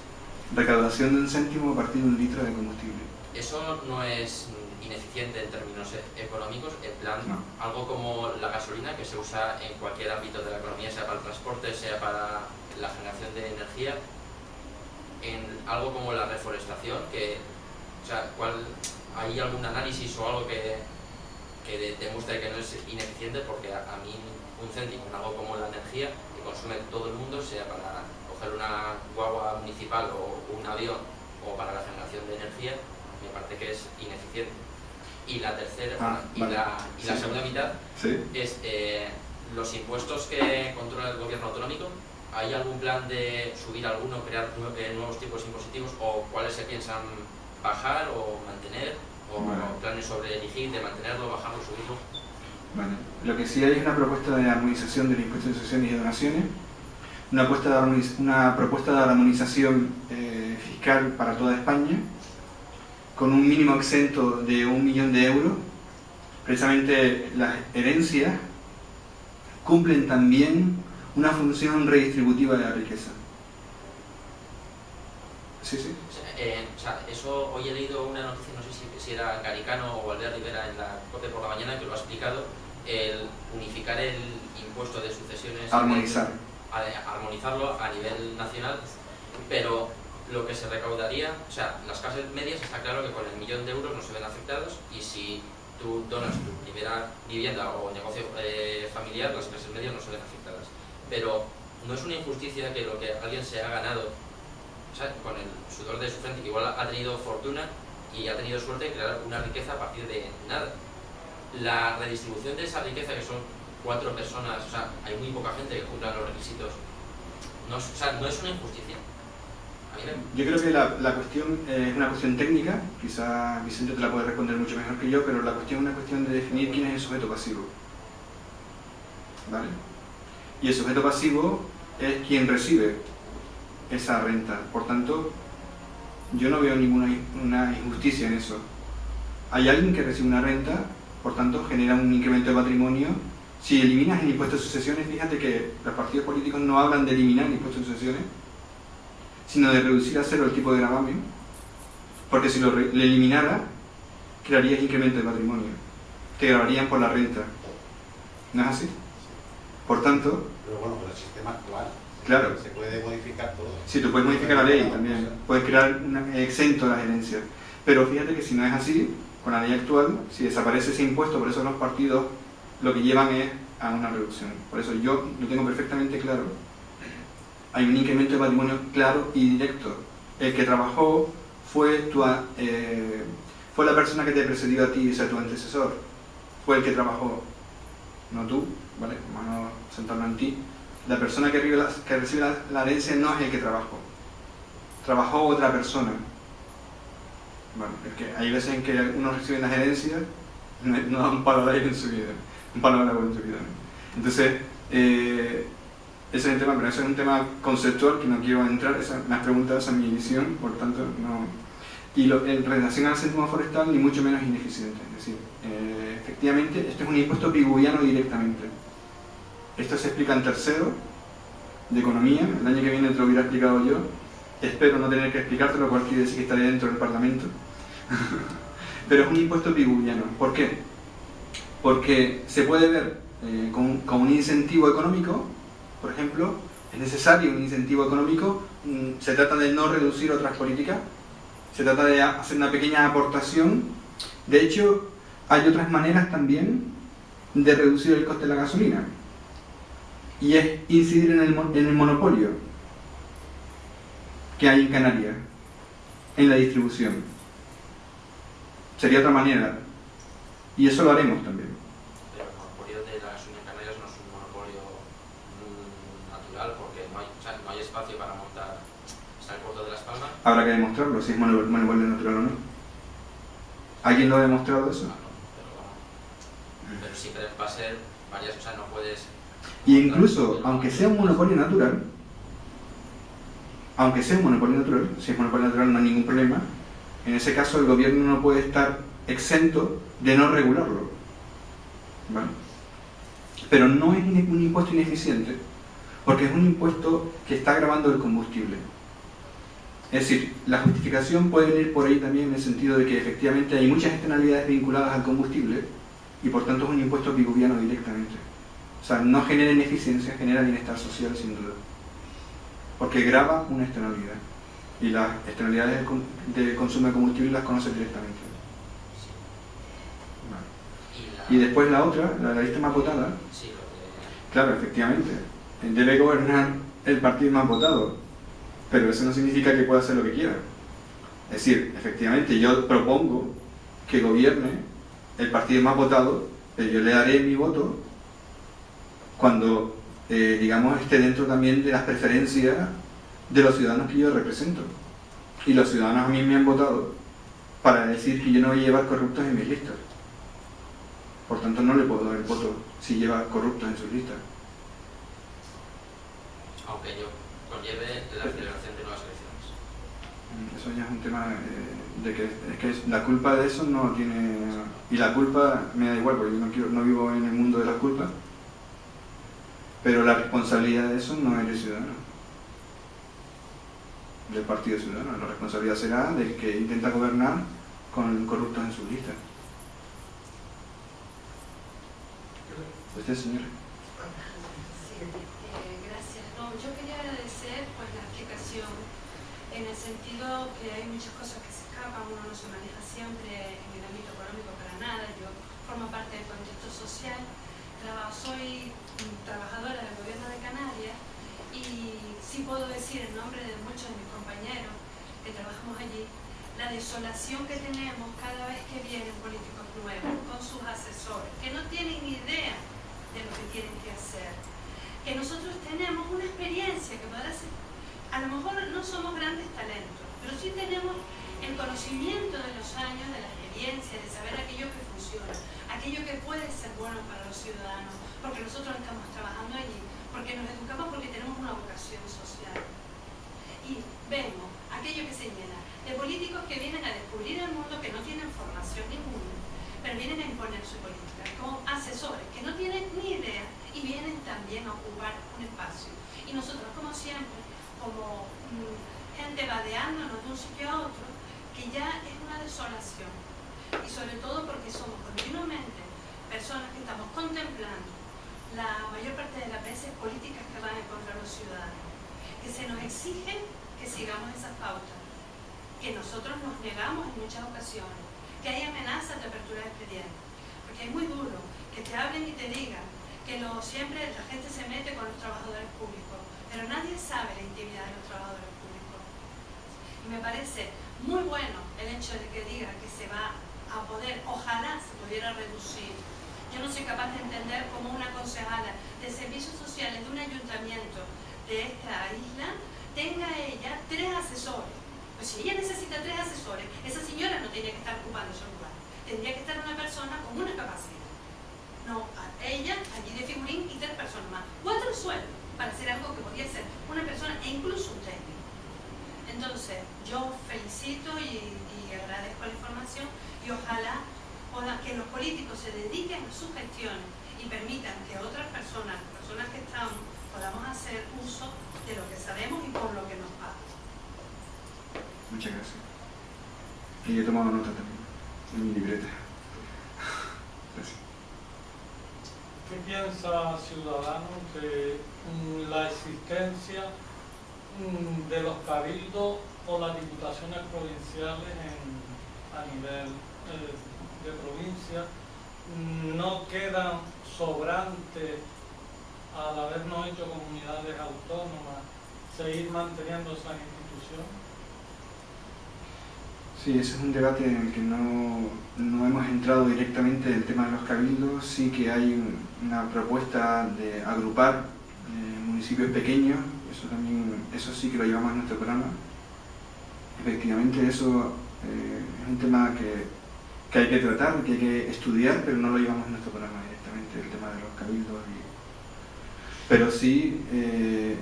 Recaudación de 1 céntimo a partir de 1 litro de combustible. Eso no es ineficiente en términos económicos, en plan, algo como la gasolina que se usa en cualquier ámbito de la economía, sea para el transporte, sea para la generación de energía, en algo como la reforestación, que, o sea, ¿hay algún análisis o algo que demuestre que no es ineficiente? Porque a mí 1 céntimo en algo como la energía que consume todo el mundo, sea para coger una guagua municipal o un avión o para la generación de energía, me parece que es ineficiente. Y la tercera, la segunda mitad es los impuestos que controla el gobierno autonómico. ¿Hay algún plan de subir alguno, crear nuevos tipos impositivos o cuáles se piensan bajar o mantener? ¿O planes sobre elegir, de mantenerlo, bajarlo, subirlo? Vale. Lo que sí hay es una propuesta de armonización del impuesto de sucesiones y donaciones, una propuesta de armonización fiscal para toda España, con un mínimo exento de 1 millón de euros. Precisamente las herencias cumplen también una función redistributiva de la riqueza. Sí, sí. O sea, eso hoy he leído una noticia, no sé si era Garicano o Albert Rivera en la COPE por la mañana, que lo ha explicado, el unificar el impuesto de sucesiones, armonizarlo a nivel nacional, pero lo que se recaudaría, o sea, las clases medias está claro que con el 1 millón de euros no se ven afectados, y si tú donas tu primera vivienda o negocio familiar, las clases medias no se ven afectadas. Pero no es una injusticia que lo que alguien se ha ganado, o sea, con el sudor de su frente, que igual ha tenido fortuna y ha tenido suerte de crear una riqueza a partir de nada. La redistribución de esa riqueza, que son 4 personas, o sea, hay muy poca gente que cumpla los requisitos, no es una injusticia. Yo creo que la cuestión es una cuestión técnica, quizá Vicente te la puede responder mucho mejor que yo, pero la cuestión es una cuestión de definir quién es el sujeto pasivo. ¿Vale? Y el sujeto pasivo es quien recibe esa renta. Por tanto, yo no veo ninguna injusticia en eso. Hay alguien que recibe una renta, por tanto genera un incremento de patrimonio. Si eliminas el impuesto de sucesiones, fíjate que los partidos políticos no hablan de eliminar el impuesto de sucesiones, sino de reducir a cero el tipo de gravamen, porque si le eliminara, crearías incremento de patrimonio, te grabarían por la renta. ¿No es así? Por tanto... Pero bueno, con el sistema actual, claro, se puede modificar todo. Sí, tú puedes modificar la ley también, puedes crear un exento de las herencias. Pero fíjate que si no es así, con la ley actual, si desaparece ese impuesto, por eso los partidos lo que llevan es a una reducción. Por eso yo lo tengo perfectamente claro. Hay un incremento de patrimonio claro y directo. El que trabajó fue la persona que te precedió a ti, o sea, tu antecesor. Fue el que trabajó, no tú, ¿vale? Vamos a sentarnos en ti. La persona que recibe la herencia no es el que trabajó. Trabajó otra persona. Bueno, es que hay veces en que unos reciben las herencias, no dan un palo de aire en su vida, un palo de agua en su vida. Entonces, ese es el tema, pero ese es un tema conceptual que no quiero entrar. Me has preguntado, esa es mi visión, por tanto, no. Y en relación al céntimo forestal, ni mucho menos ineficiente. Es decir, efectivamente, esto es un impuesto pigouviano directamente. Esto se explica en tercero de economía. El año que viene te lo hubiera explicado yo. Espero no tener que explicártelo, cual quiere decir que estaré dentro del Parlamento. Pero es un impuesto pigouviano. ¿Por qué? Porque se puede ver como un incentivo económico. Por ejemplo, es necesario un incentivo económico. Se trata de no reducir otras políticas. Se trata de hacer una pequeña aportación. De hecho, hay otras maneras también de reducir el coste de la gasolina. Y es incidir en el monopolio que hay en Canarias, en la distribución. Sería otra manera. Y eso lo haremos también. Pero el monopolio de la gasolina en Canarias no es un monopolio natural, porque no hay espacio para montar hasta el puerto de Las Palmas. Habrá que demostrarlo, si es monopolio natural o no. ¿Alguien lo ha demostrado eso? Pero siempre va a ser varias cosas, no puedes... Y incluso, aunque sea un monopolio natural, si es monopolio natural no hay ningún problema. En ese caso el gobierno no puede estar exento de no regularlo, ¿vale? Pero no es un impuesto ineficiente, porque es un impuesto que está gravando el combustible. Es decir, la justificación puede venir por ahí también en el sentido de que efectivamente hay muchas externalidades vinculadas al combustible y por tanto es un impuesto pigouviano directamente. O sea, no genera ineficiencia, genera bienestar social sin duda. Porque grava una externalidad. Y las externalidades del consumo de combustible las conoce directamente. Vale. Y después la otra, la lista más votada. Claro, efectivamente. Debe gobernar el partido más votado. Pero eso no significa que pueda hacer lo que quiera. Es decir, efectivamente, yo propongo que gobierne el partido más votado, pero yo le daré mi voto cuando, digamos, esté dentro también de las preferencias de los ciudadanos que yo represento. Y los ciudadanos a mí me han votado para decir que yo no voy a llevar corruptos en mis listas. Por tanto, no le puedo dar el voto si lleva corruptos en sus listas. Aunque yo conlleve la celebración de nuevas elecciones. Eso ya es un tema de que, es que la culpa de eso no tiene... Y la culpa me da igual, porque yo no vivo en el mundo de las culpas. Pero la responsabilidad de eso no es del ciudadano, del Partido Ciudadano. La responsabilidad será del que intenta gobernar con corruptos en sus listas. ¿Usted, señora? Sí, gracias. No, yo quería agradecer pues, la explicación en el sentido que hay muchas cosas que se escapan, uno no se maneja siempre en el ámbito económico para nada. Yo formo parte del contexto social, soy trabajadora del gobierno de Canarias y sí puedo decir en nombre de muchos de mis compañeros que trabajamos allí la desolación que tenemos cada vez que vienen políticos nuevos con sus asesores que no tienen ni idea de lo que tienen que hacer, que nosotros tenemos una experiencia que podrá ser, a lo mejor no somos grandes talentos, pero sí tenemos el conocimiento de los años, de la experiencia, de saber aquello que funciona, aquello que puede ser bueno para los ciudadanos, porque nosotros estamos trabajando allí, porque nos educamos, porque tenemos una vocación social. Y vemos aquello que se llena de políticos que vienen a descubrir el mundo, que no tienen formación ninguna, pero vienen a imponer su política, como asesores que no tienen ni idea y vienen también a ocupar un espacio. Y nosotros, como siempre, como gente vadeándonos de un sitio a otro, que ya es una desolación. Y sobre todo porque somos continuamente personas que estamos contemplando la mayor parte de las veces políticas que van en contra de los ciudadanos, que se nos exige que sigamos esas pautas, que nosotros nos negamos en muchas ocasiones, que hay amenazas de apertura de expediente, porque es muy duro que te hablen y te digan que siempre la gente se mete con los trabajadores públicos, pero nadie sabe la intimidad de los trabajadores públicos. Y me parece muy bueno el hecho de que diga que se va a poder, ojalá se pudiera reducir. Yo no soy capaz de entender cómo una concejala de servicios sociales de un ayuntamiento de esta isla tenga ella 3 asesores. Pues si ella necesita 3 asesores, esa señora no tiene que estar ocupando ese lugar. Tendría que estar una persona con una capacidad. No, ella allí de figurín y 3 personas más. 4 sueldos para hacer algo que podría ser una persona e incluso un técnico. Entonces, yo felicito y agradezco la información y ojalá que los políticos se dediquen a sus gestiones y permitan que otras personas que estamos, podamos hacer uso de lo que sabemos y por lo que nos pagan. Muchas gracias. Y he tomado nota también en mi libreta. Gracias. ¿Qué piensa Ciudadanos de la existencia de los cabildos o las diputaciones provinciales a nivel de provincia? ¿No quedan sobrantes al habernos hecho comunidades autónomas seguir manteniendo esas instituciones? Sí, ese es un debate en el que no hemos entrado directamente en el tema de los cabildos. Sí que hay una propuesta de agrupar municipios pequeños, eso sí que lo llevamos en nuestro programa. Efectivamente, eso es un tema que hay que tratar, que hay que estudiar, pero no lo llevamos en nuestro programa directamente, el tema de los cabildos. Pero sí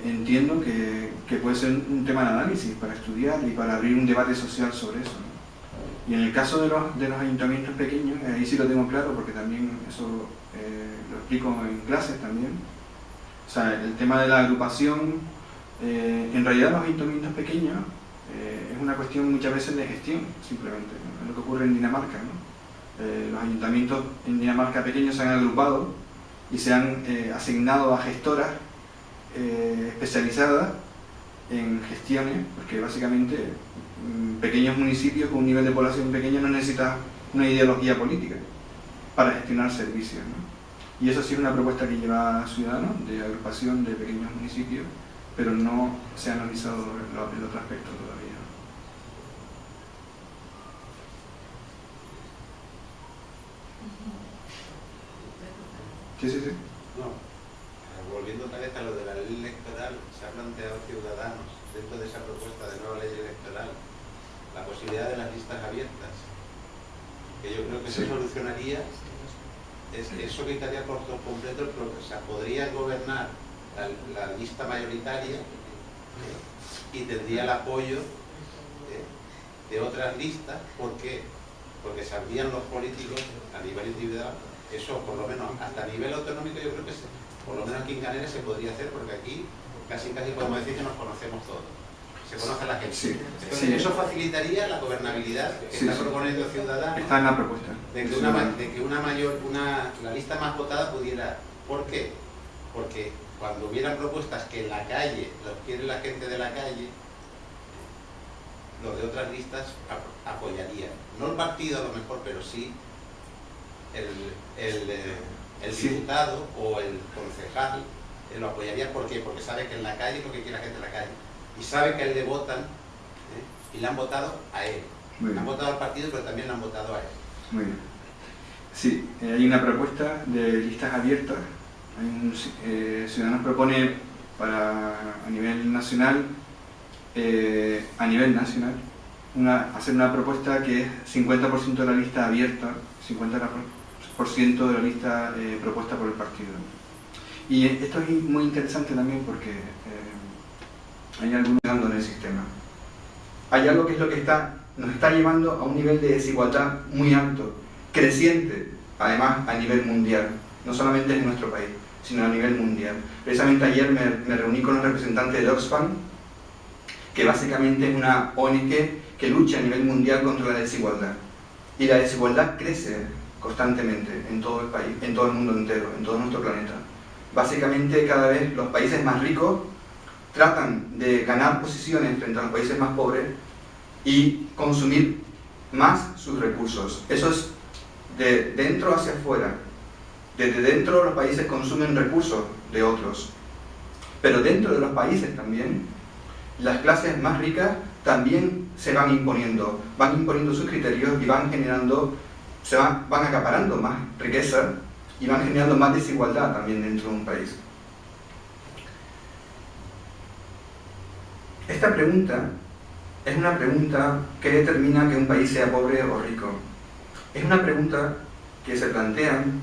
entiendo que puede ser un tema de análisis para estudiar y para abrir un debate social sobre eso, ¿no? Y en el caso de los ayuntamientos pequeños, ahí sí lo tengo claro, porque también eso lo explico en clases también. O sea, el tema de la agrupación, en realidad los ayuntamientos pequeños es una cuestión muchas veces de gestión, simplemente, ¿no? Es lo que ocurre en Dinamarca, ¿no? Los ayuntamientos en Dinamarca pequeños se han agrupado y se han asignado a gestoras especializadas en gestiones, porque básicamente pequeños municipios con un nivel de población pequeño no necesitan una ideología política para gestionar servicios, ¿no? Y eso sí es una propuesta que lleva Ciudadanos, de agrupación de pequeños municipios, pero no se ha analizado el otro aspecto todavía. Sí. No, volviendo otra vez a lo de la ley electoral, se ha planteado Ciudadanos, dentro de esa propuesta de nueva ley electoral, la posibilidad de las listas abiertas, que yo creo que se solucionaría, eso quitaría por completo el problema. O sea, podría gobernar la lista mayoritaria y tendría el apoyo de otras listas, porque sabrían los políticos a nivel individual. Eso, por lo menos, hasta a nivel autonómico, yo creo que por lo menos aquí en Canarias se podría hacer, porque aquí casi podemos decir que nos conocemos todos. Se conoce la gente. Sí. Entonces, eso facilitaría la gobernabilidad que está proponiendo Ciudadanos. Está en la propuesta. De que la lista más votada pudiera... ¿Por qué? Porque cuando hubieran propuestas que en la calle los quiere la gente de la calle, los de otras listas apoyarían. No el partido a lo mejor, pero sí el diputado o el concejal lo apoyaría. ¿Por qué? Porque sabe que en la calle es lo que quiere la gente en la calle. Y sabe que a él le votan y le han votado a él. Le han votado al partido, pero también le han votado a él. Muy bien. Sí, hay una propuesta de listas abiertas. Ciudadanos propone a nivel nacional, hacer una propuesta que es 50% de la lista abierta, de la lista propuesta por el partido. Y esto es muy interesante también porque hay algunos en el sistema. Hay algo que es lo que nos está llevando a un nivel de desigualdad muy alto, creciente, además a nivel mundial, no solamente en nuestro país, sino a nivel mundial. Precisamente ayer me reuní con los representantes del Oxfam, que básicamente es una ONG que lucha a nivel mundial contra la desigualdad. Y la desigualdad crece constantemente en todo el país, en todo el mundo entero, en todo nuestro planeta. Básicamente cada vez los países más ricos tratan de ganar posiciones frente a los países más pobres y consumir más sus recursos. Eso es de dentro hacia afuera. Desde dentro los países consumen recursos de otros. Pero dentro de los países también, las clases más ricas también se van imponiendo sus criterios y van acaparando más riqueza y van generando más desigualdad también dentro de un país. Esta pregunta es una pregunta que determina que un país sea pobre o rico. Es una pregunta que se plantean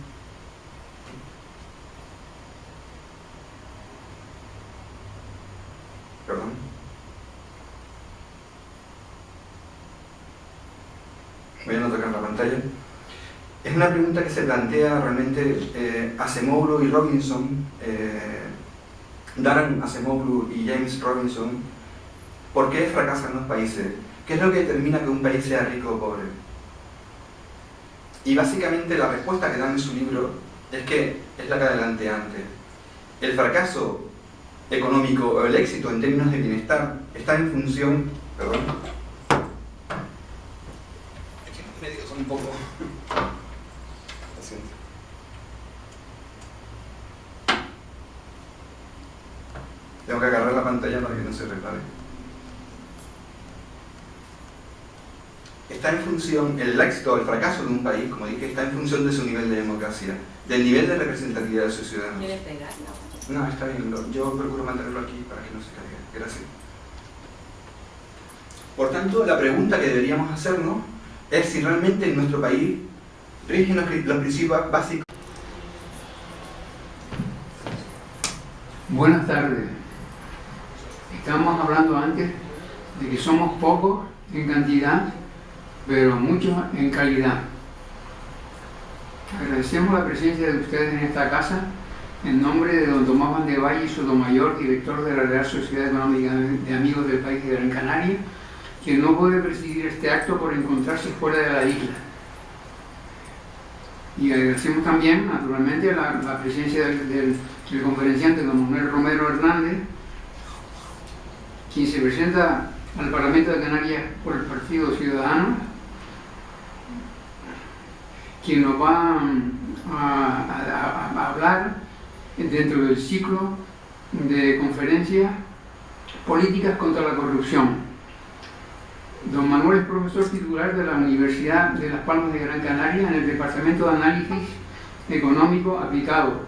voy a no tocar la pantalla. Es una pregunta que se plantea realmente Acemoglu y Robinson, Daran Acemoglu y James Robinson. ¿Por qué fracasan los países? ¿Qué es lo que determina que un país sea rico o pobre? Y básicamente la respuesta que dan en su libro es la que adelanté antes. El fracaso económico o el éxito en términos de bienestar está en función... Perdón. Es que los medios son un poco... Paciente. Tengo que agarrar la pantalla para que no se repare. Está en función, el éxito o el fracaso de un país, como dije, está en función de su nivel de democracia, del nivel de representatividad de sus ciudadanos. ¿Quieres pegar? No, está bien, yo procuro mantenerlo aquí para que no se caiga. Gracias. Por tanto, la pregunta que deberíamos hacernos es si realmente en nuestro país rigen los principios básicos. Buenas tardes. Estábamos hablando antes de que somos pocos en cantidad, pero muchos en calidad. Agradecemos la presencia de ustedes en esta casa en nombre de don Tomás Van de Valle, Sotomayor, director de la Real Sociedad Económica de Amigos del País de Gran Canaria, quien no puede presidir este acto por encontrarse fuera de la isla. Y agradecemos también, naturalmente, la presencia del conferenciante don Manuel Romero Hernández, quien se presenta al Parlamento de Canarias por el Partido Ciudadano, quien nos va a hablar dentro del ciclo de conferencias políticas contra la corrupción. Don Manuel es profesor titular de la Universidad de Las Palmas de Gran Canaria en el Departamento de Análisis Económico Aplicado,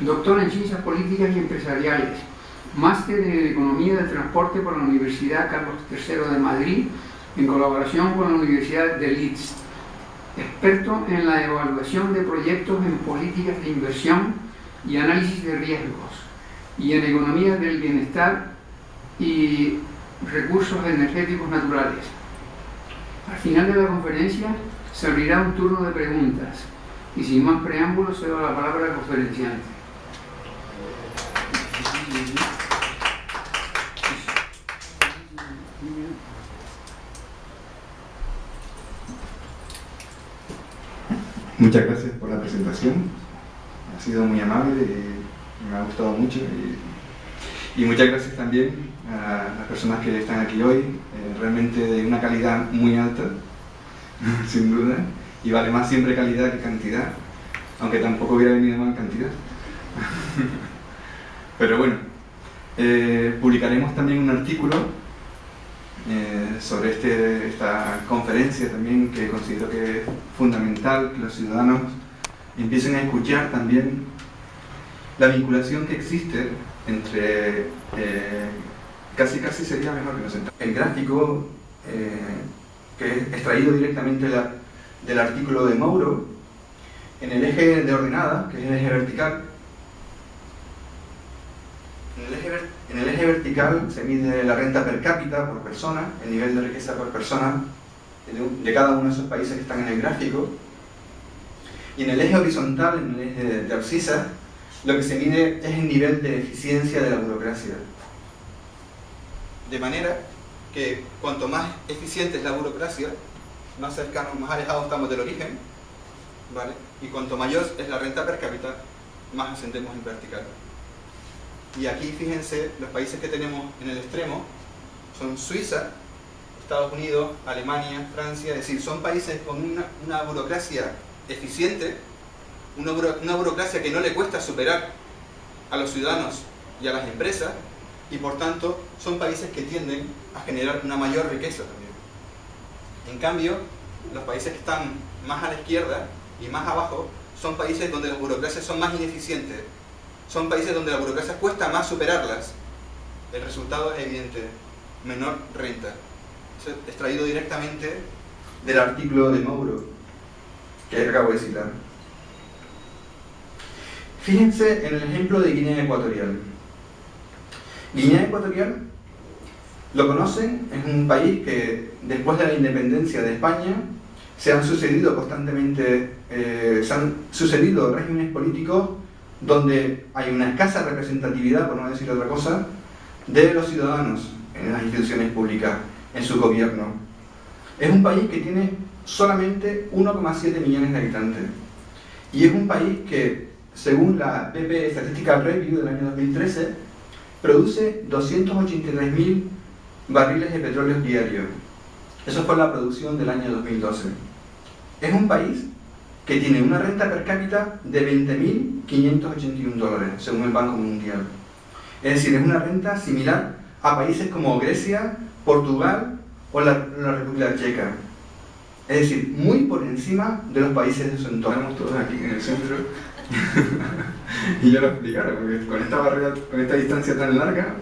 doctor en Ciencias Políticas y Empresariales, máster en Economía del Transporte por la Universidad Carlos III de Madrid, en colaboración con la Universidad de Leeds, experto en la evaluación de proyectos en políticas de inversión y análisis de riesgos, y en economía del bienestar y recursos energéticos naturales. Al final de la conferencia se abrirá un turno de preguntas, y sin más preámbulos cedo la palabra al conferenciante. Muchas gracias por la presentación. Ha sido muy amable y me ha gustado mucho. Y muchas gracias también a las personas que están aquí hoy, realmente de una calidad muy alta, sin duda, y vale más siempre calidad que cantidad, aunque tampoco hubiera venido mal cantidad. Pero bueno, publicaremos también un artículo sobre esta conferencia también, que considero que es fundamental que los ciudadanos empiecen a escuchar también la vinculación que existe entre, casi sería mejor que nos sentamos. El gráfico que es extraído directamente del artículo de Mauro en el eje de ordenada, que es el eje vertical, en el eje vertical se mide la renta per cápita por persona, el nivel de riqueza por persona de cada uno de esos países que están en el gráfico. Y en el eje horizontal, en el eje de abscisa, lo que se mide es el nivel de eficiencia de la burocracia. De manera que cuanto más eficiente es la burocracia, más cercanos, más alejados estamos del origen, ¿vale? Y cuanto mayor es la renta per cápita, más ascendemos en vertical. Y aquí fíjense, los países que tenemos en el extremo son Suiza, Estados Unidos, Alemania, Francia, es decir, son países con una burocracia eficiente, una burocracia que no le cuesta superar a los ciudadanos y a las empresas, y por tanto son países que tienden a generar una mayor riqueza también. En cambio, los países que están más a la izquierda y más abajo son países donde las burocracias son más ineficientes, son países donde la burocracia cuesta más superarlas. El resultado es evidente, menor renta. Eso es extraído directamente del artículo de Mouro que acabo de citar. Fíjense en el ejemplo de Guinea Ecuatorial. Guinea Ecuatorial, lo conocen, es un país que después de la independencia de España se han sucedido constantemente, regímenes políticos donde hay una escasa representatividad, por no decir otra cosa, de los ciudadanos en las instituciones públicas, en su gobierno. Es un país que tiene solamente 1,7 millones de habitantes y es un país que, según la BP Statistical Review del año 2013, produce 283.000 barriles de petróleo diarios. Eso fue la producción del año 2012. Es un país que tiene una renta per cápita de $20.581, según el Banco Mundial. Es decir, es una renta similar a países como Grecia, Portugal o la República Checa. Es decir, muy por encima de los países de su entorno. Estamos todos aquí en el centro y yo lo explicaré, porque con esta barrera, con esta distancia tan larga,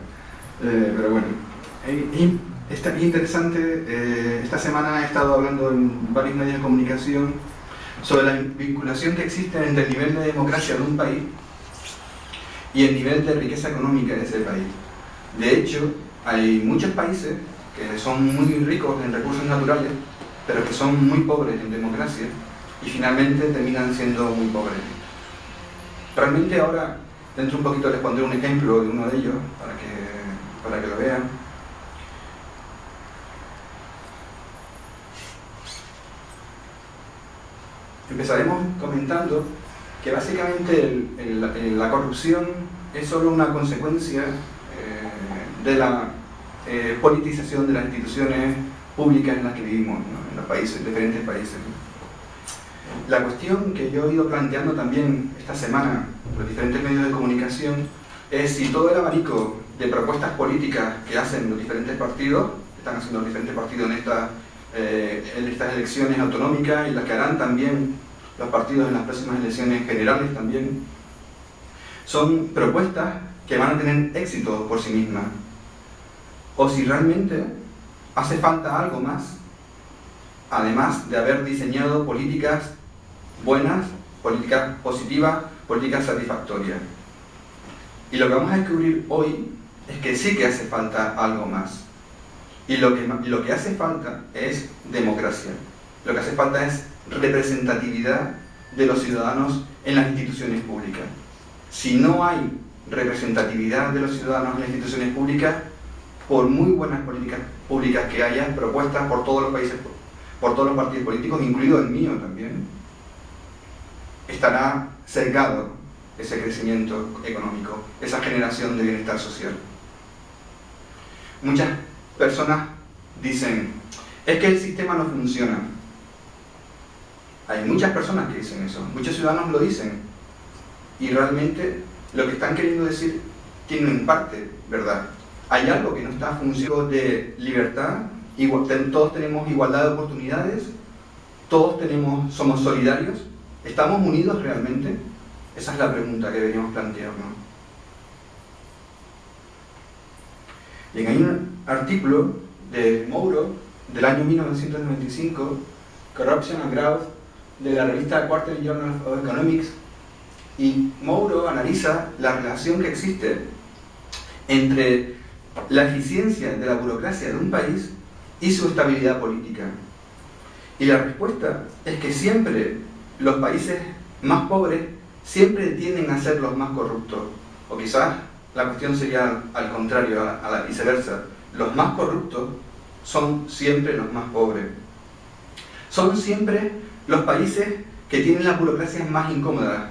pero bueno, está bien interesante. Esta semana he estado hablando en varios medios de comunicación sobre la vinculación que existe entre el nivel de democracia de un país y el nivel de riqueza económica de ese país. De hecho, hay muchos países que son muy ricos en recursos naturales, pero que son muy pobres en democracia y finalmente terminan siendo muy pobres. Realmente ahora, dentro un poquito les pondré un ejemplo de uno de ellos para que lo vean. Empezaremos comentando que básicamente la corrupción es solo una consecuencia de la politización de las instituciones públicas en las que vivimos, ¿no? En los países, diferentes países. La cuestión que yo he ido planteando también esta semana en los diferentes medios de comunicación es si todo el abanico de propuestas políticas que hacen los diferentes partidos, que están haciendo los diferentes partidos en estas elecciones autonómicas y las que harán también los partidos en las próximas elecciones generales también, son propuestas que van a tener éxito por sí mismas, o si realmente hace falta algo más, además de haber diseñado políticas buenas, políticas positivas, políticas satisfactorias. Y lo que vamos a descubrir hoy es que sí que hace falta algo más. Y lo que hace falta es democracia. Lo que hace falta es representatividad de los ciudadanos en las instituciones públicas. Si no hay representatividad de los ciudadanos en las instituciones públicas, por muy buenas políticas públicas que haya propuestas por todos los países, por todos los partidos políticos, incluido el mío también, estará cercado ese crecimiento económico, esa generación de bienestar social. Muchas personas dicen, es que el sistema no funciona. Hay muchas personas que dicen eso, muchos ciudadanos lo dicen, y realmente lo que están queriendo decir tiene en parte verdad. Hay algo que no está funcionando de libertad, todos tenemos igualdad de oportunidades, todos somos solidarios, ¿estamos unidos realmente? Esa es la pregunta que deberíamos plantearnos. Bien, hay un artículo de Mouro del año 1995, Corruption and Growth de la revista Quarterly Journal of Economics, y Mouro analiza la relación que existe entre la eficiencia de la burocracia de un país y su estabilidad política. Y la respuesta es que siempre los países más pobres siempre tienden a ser los más corruptos. O quizás la cuestión sería al contrario, a la viceversa. Los más corruptos son siempre los más pobres. Son siempre los países que tienen las burocracias más incómodas,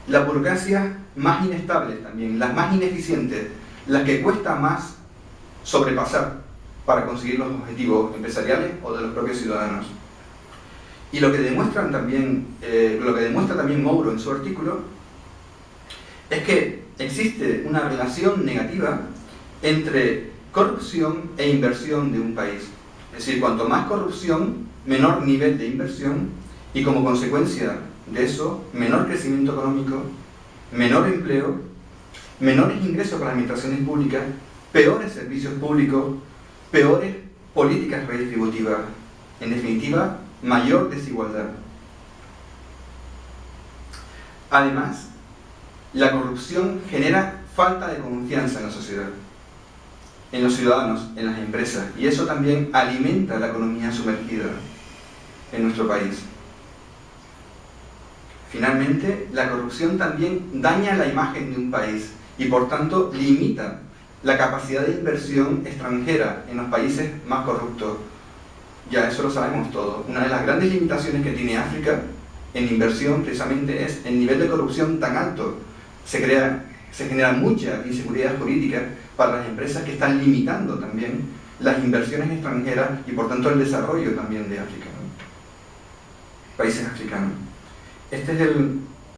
las burocracias más inestables también, las más ineficientes, las que cuesta más sobrepasar para conseguir los objetivos empresariales o de los propios ciudadanos. Y lo que demuestra también Mouro en su artículo es que existe una relación negativa entre corrupción e inversión de un país. Es decir, cuanto más corrupción, menor nivel de inversión y como consecuencia de eso, menor crecimiento económico, menor empleo, menores ingresos para las administraciones públicas, peores servicios públicos, peores políticas redistributivas. En definitiva, mayor desigualdad. Además, la corrupción genera falta de confianza en la sociedad, en los ciudadanos, en las empresas, y eso también alimenta la economía sumergida en nuestro país. Finalmente, la corrupción también daña la imagen de un país y por tanto limita la capacidad de inversión extranjera en los países más corruptos. Ya eso lo sabemos todos. Una de las grandes limitaciones que tiene África en inversión precisamente es el nivel de corrupción tan alto. Se genera mucha inseguridad jurídica para las empresas que están limitando también las inversiones extranjeras y por tanto el desarrollo también de África, ¿no? Países africanos. Este es el